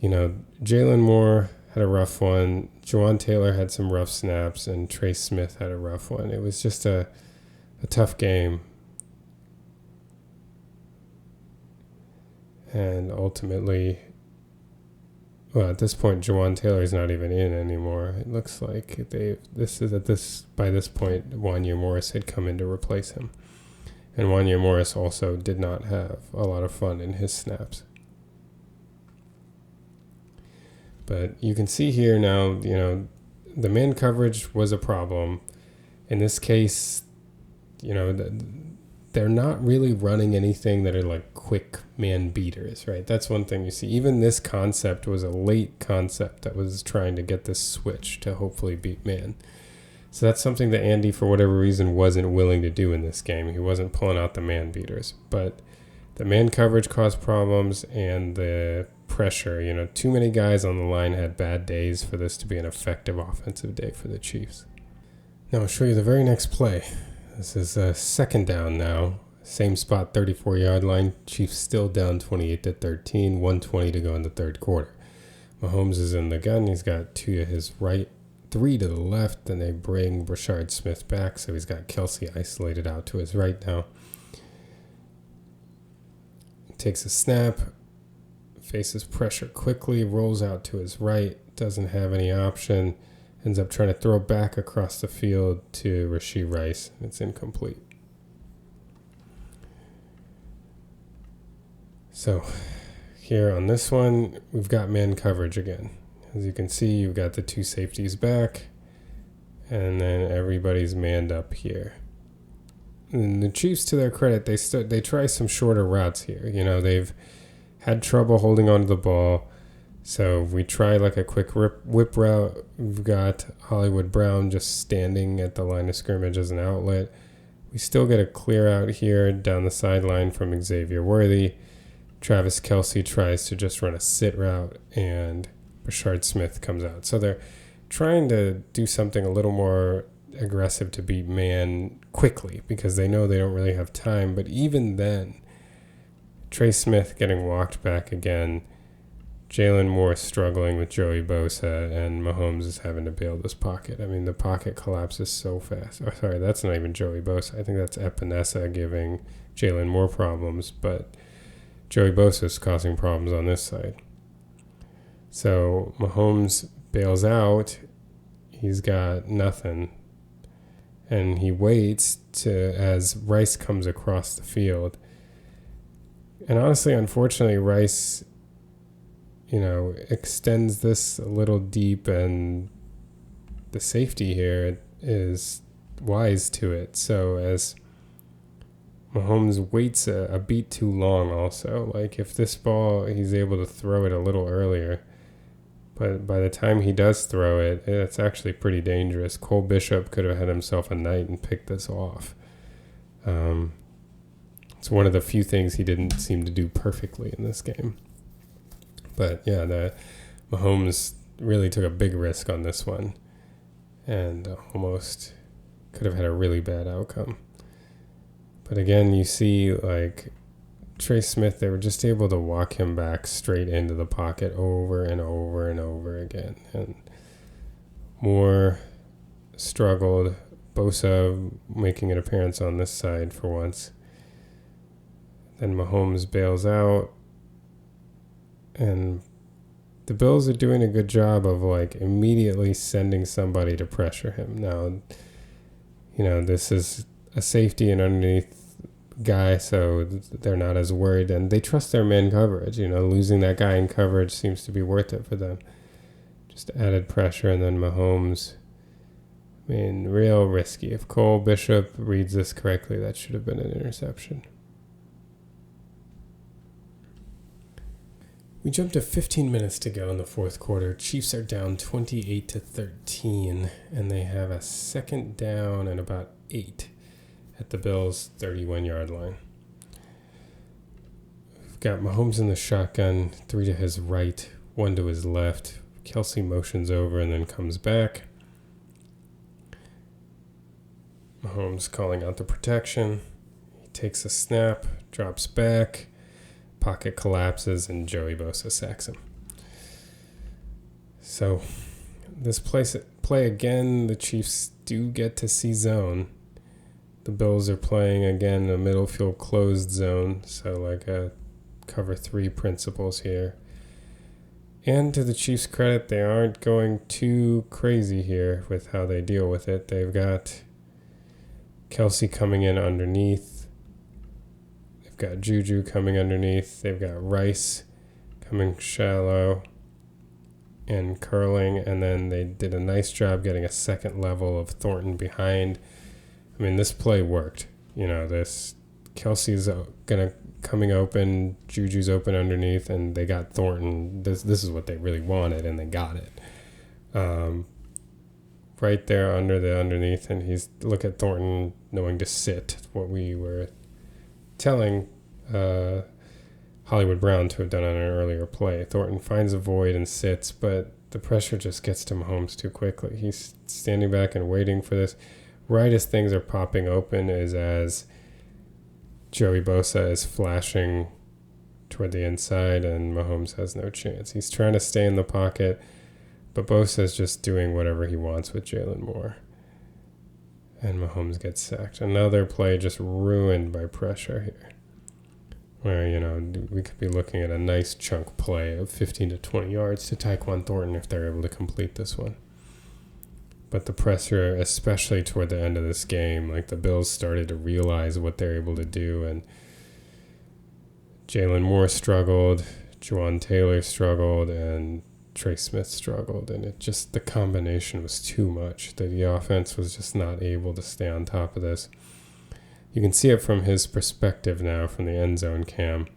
Jalen Moore had a rough one. Juwan Taylor had some rough snaps, and Trey Smith had a rough one. It was just a tough game. And ultimately, Well, at this point, Jawan Taylor's not even in anymore. It looks like by this point, Wanya Morris had come in to replace him. And Wanya Morris also did not have a lot of fun in his snaps. But you can see here now, the man coverage was a problem. In this case, they're not really running anything that are like quick man beaters, right? That's one thing you see. Even this concept was a late concept that was trying to get this switch to hopefully beat man. So that's something that Andy, for whatever reason, wasn't willing to do in this game. He wasn't pulling out the man beaters. But the man coverage caused problems, and the pressure, too many guys on the line had bad days for this to be an effective offensive day for the Chiefs. Now I'll show you the very next play. This is a second down now. Same spot, 34-yard line. Chiefs still down 28-13, 1:20 to go in the third quarter. Mahomes is in the gun. He's got 2 to his right, 3 to the left, and they bring Brashard Smith back, so he's got Kelsey isolated out to his right now. Takes a snap, faces pressure quickly, rolls out to his right, doesn't have any option, ends up trying to throw back across the field to Rashee Rice. It's incomplete. So here on this one, we've got man coverage again. As you can see, you've got the 2 safeties back, and then everybody's manned up here. And the Chiefs, to their credit, they try some shorter routes here. They've had trouble holding onto the ball. So we try like a quick whip route. We've got Hollywood Brown just standing at the line of scrimmage as an outlet. We still get a clear out here down the sideline from Xavier Worthy. Travis Kelce tries to just run a sit route, and Brashard Smith comes out. So they're trying to do something a little more aggressive to beat man quickly because they know they don't really have time. But even then, Trey Smith getting walked back again, Jalen Moore struggling with Joey Bosa, and Mahomes is having to bail this pocket. I mean, the pocket collapses so fast. Oh, sorry, that's not even Joey Bosa. I think that's Epinesa giving Jalen Moore problems, but Joey Bosa is causing problems on this side. So Mahomes bails out. He's got nothing. And he waits as Rice comes across the field. And honestly, unfortunately, Rice, extends this a little deep, and the safety here is wise to it. So as Mahomes waits a beat too long also, like if this ball, he's able to throw it a little earlier, but by the time he does throw it, it's actually pretty dangerous. Cole Bishop could have had himself a night and picked this off. It's one of the few things he didn't seem to do perfectly in this game. But yeah, the Mahomes really took a big risk on this one and almost could have had a really bad outcome. But again, you see like Trey Smith, they were just able to walk him back straight into the pocket over and over and over again. And Moore struggled. Bosa making an appearance on this side for once. Then Mahomes bails out. And the Bills are doing a good job of like immediately sending somebody to pressure him. Now, this is a safety and underneath guy, so they're not as worried, and they trust their man coverage. Losing that guy in coverage seems to be worth it for them. Just added pressure, and then Mahomes, real risky. If Cole Bishop reads this correctly, that should have been an interception. We jumped to 15 minutes to go in the fourth quarter. Chiefs are down 28-13, and they have a second down and about 8 at the Bills' 31-yard line. We've got Mahomes in the shotgun, 3 to his right, 1 to his left. Kelsey motions over and then comes back. Mahomes calling out the protection. He takes a snap, drops back. Pocket collapses, and Joey Bosa sacks him. So this play again, the Chiefs do get to see zone. The Bills are playing again a middle field closed zone, so like a cover 3 principles here. And to the Chiefs' credit, they aren't going too crazy here with how they deal with it. They've got Kelsey coming in underneath. They've got Juju coming underneath. They've got Rice coming shallow and curling. And then they did a nice job getting a second level of Thornton behind. I mean, this play worked. This Kelsey's coming open, Juju's open underneath, and they got Thornton. This is what they really wanted, and they got it. Right there underneath, and look at Thornton knowing to sit, what we were telling Hollywood Brown to have done on an earlier play. Thornton finds a void and sits, but the pressure just gets to Mahomes too quickly. He's standing back and waiting for this. Right as things are popping open is as Joey Bosa is flashing toward the inside, and Mahomes has no chance. He's trying to stay in the pocket, but Bosa is just doing whatever he wants with Jalen Moore. And Mahomes gets sacked. Another play just ruined by pressure here, where, we could be looking at a nice chunk play of 15 to 20 yards to Tyquan Thornton if they're able to complete this one. But the pressure, especially toward the end of this game, like the Bills started to realize what they're able to do, and Jalen Moore struggled, Juwan Taylor struggled, and Trey Smith struggled, and the combination was too much. The offense was just not able to stay on top of this. You can see it from his perspective now, from the end zone cam.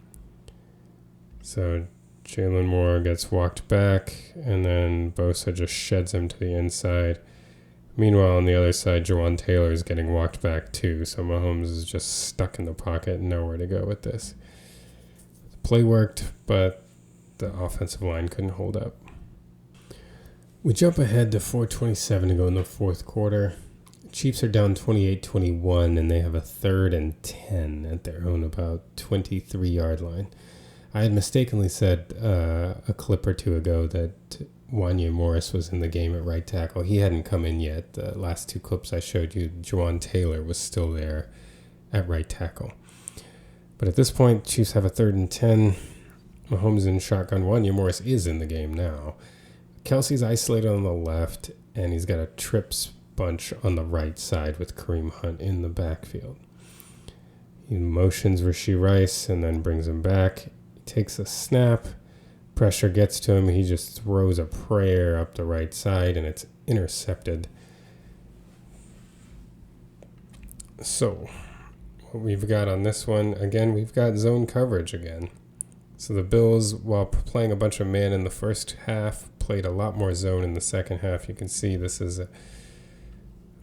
So Jalen Moore gets walked back, and then Bosa just sheds him to the inside. Meanwhile, on the other side, Juwan Taylor is getting walked back too, so Mahomes is just stuck in the pocket, nowhere to go with this. The play worked, but the offensive line couldn't hold up. We jump ahead to 4:27 to go in the fourth quarter. Chiefs are down 28-21, and they have a 3rd and 10 at their own about 23-yard line. I had mistakenly said a clip or two ago that Wanya Morris was in the game at right tackle. He hadn't come in yet. The last two clips I showed you, Juwan Taylor was still there at right tackle. But at this point, Chiefs have a 3rd and 10. Mahomes in shotgun. Wanya Morris is in the game now. Kelsey's isolated on the left, and he's got a trips bunch on the right side with Kareem Hunt in the backfield. He motions Rashee Rice and then brings him back. He takes a snap. Pressure gets to him. He just throws a prayer up the right side, and it's intercepted. So what we've got on this one, again, we've got zone coverage again. So the Bills, while playing a bunch of man in the first half, played a lot more zone in the second half. You can see this is a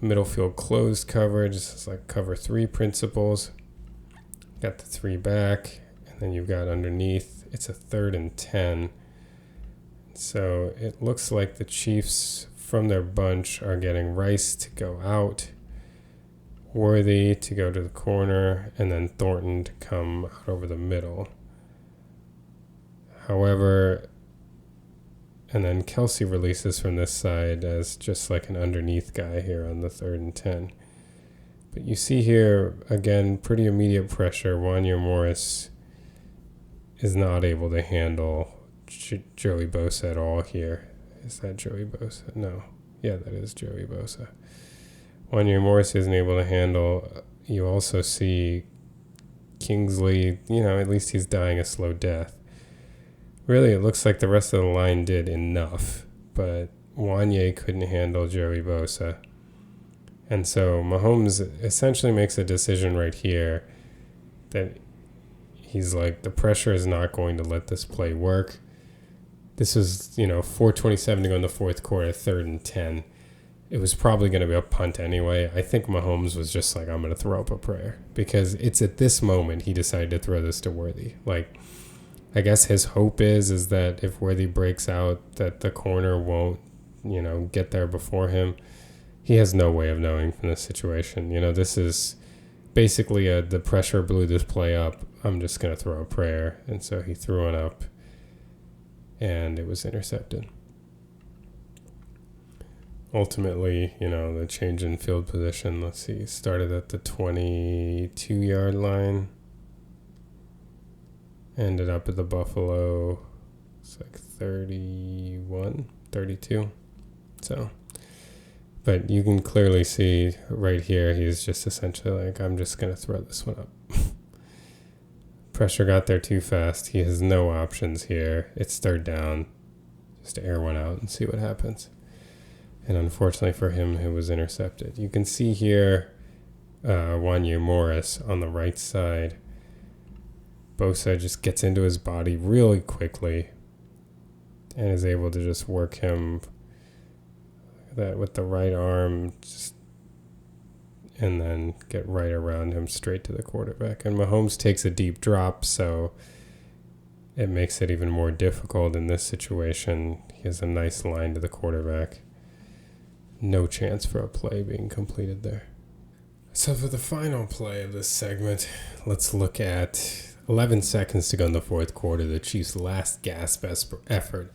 middle field closed coverage. This is like cover 3 principles. Got the 3 back, and then you've got underneath. It's a 3rd and 10. So it looks like the Chiefs from their bunch are getting Rice to go out, Worthy to go to the corner, and then Thornton to come out over the middle. However, and then Kelsey releases from this side as just like an underneath guy here on the 3rd and 10. But you see here, again, pretty immediate pressure. Wanya Morris is not able to handle Joey Bosa at all here. Is that Joey Bosa? No. Yeah, that is Joey Bosa. Wanya Morris isn't able to handle. You also see Kingsley, at least he's dying a slow death. Really, it looks like the rest of the line did enough, but Wanya couldn't handle Joey Bosa. And so Mahomes essentially makes a decision right here that he's like, the pressure is not going to let this play work. This is, 4:27 to go in the fourth quarter, 3rd and 10. It was probably going to be a punt anyway. I think Mahomes was just like, I'm going to throw up a prayer, because it's at this moment he decided to throw this to Worthy. Like, I guess his hope is that if Worthy breaks out, that the corner won't, get there before him. He has no way of knowing from this situation. This is basically the pressure blew this play up. I'm just going to throw a prayer. And so he threw it up, and it was intercepted. Ultimately, the change in field position, let's see, started at the 22-yard line, ended up at the Buffalo It's like 31, 32. So, but you can clearly see right here, he's just essentially like, I'm just going to throw this one up. Pressure got there too fast. He has no options here. It's third down. Just air one out and see what happens. And unfortunately for him, it was intercepted. You can see here Wanya Morris on the right side. Bosa just gets into his body really quickly and is able to just work him that with the right arm, and then get right around him straight to the quarterback. And Mahomes takes a deep drop, so it makes it even more difficult in this situation. He has a nice line to the quarterback. No chance for a play being completed there. So for the final play of this segment, let's look at 11 seconds to go in the fourth quarter, the Chiefs' last gasp effort.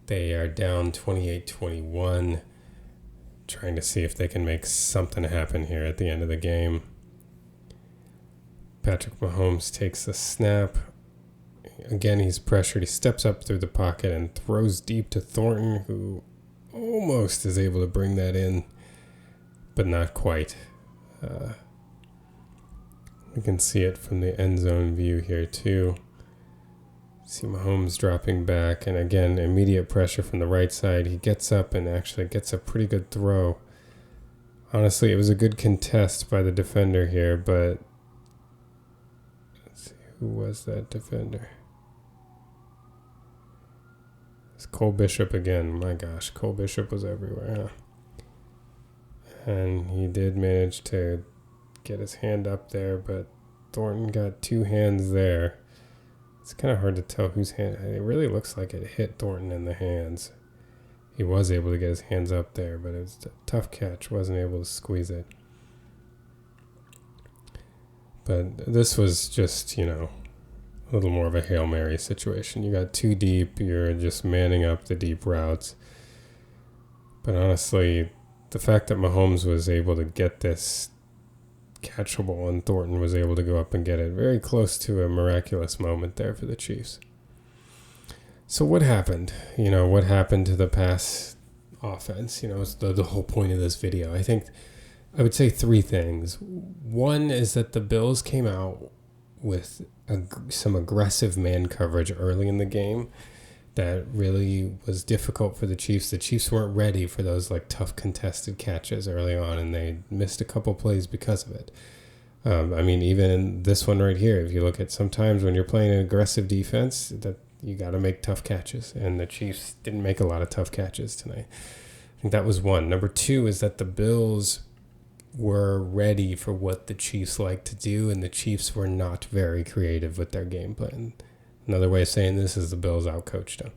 They are down 28-21, trying to see if they can make something happen here at the end of the game. Patrick Mahomes takes the snap. Again, he's pressured. He steps up through the pocket and throws deep to Thornton, who almost is able to bring that in, but not quite. We can see it from the end zone view here too. See Mahomes dropping back, and again, immediate pressure from the right side. He gets up and actually gets a pretty good throw. Honestly, it was a good contest by the defender here, but let's see, who was that defender? It's Cole Bishop again. My gosh, Cole Bishop was everywhere, huh? And he did manage to get his hand up there, but Thornton got two hands there. It's kind of hard to tell whose hand. It really looks like it hit Thornton in the hands. He was able to get his hands up there, but it was a tough catch. Wasn't able to squeeze it. But this was just, a little more of a Hail Mary situation. You got too deep. You're just manning up the deep routes. But honestly, the fact that Mahomes was able to get this catchable and Thornton was able to go up and get it, very close to a miraculous moment there for the Chiefs. So what happened? What happened to the pass offense? It's the whole point of this video. I would say three things. One is that the Bills came out with some aggressive man coverage early in the game that really was difficult for the Chiefs. The Chiefs weren't ready for those tough contested catches early on, and they missed a couple plays because of it. Even in this one right here, if you look at sometimes when you're playing an aggressive defense, that you got to make tough catches, and the Chiefs didn't make a lot of tough catches tonight. I think that was one. Number two is that the Bills were ready for what the Chiefs like to do, and the Chiefs were not very creative with their game plan. Another way of saying this is the Bills outcoached them.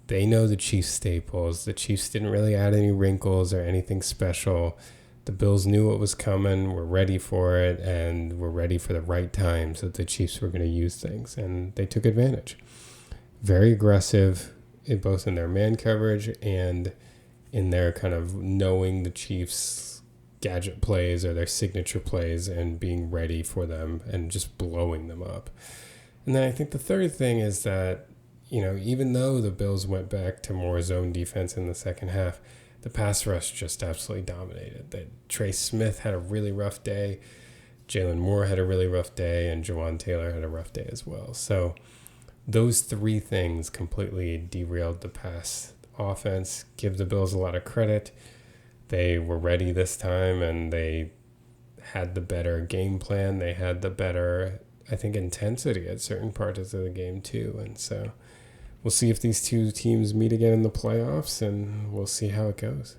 They know the Chiefs staples. The Chiefs didn't really add any wrinkles or anything special. The Bills knew what was coming, were ready for it, and were ready for the right times that the Chiefs were going to use things, and they took advantage. Very aggressive, both in their man coverage and in their kind of knowing the Chiefs' gadget plays or their signature plays and being ready for them and just blowing them up. And then I think the third thing is that, even though the Bills went back to more zone defense in the second half, the pass rush just absolutely dominated. That Trey Smith had a really rough day, Jalen Moore had a really rough day, and Jawan Taylor had a rough day as well. So those three things completely derailed the pass offense. Give the Bills a lot of credit. They were ready this time, and they had the better game plan. They had the better, I think, intensity at certain parts of the game too. And so we'll see if these two teams meet again in the playoffs, and we'll see how it goes.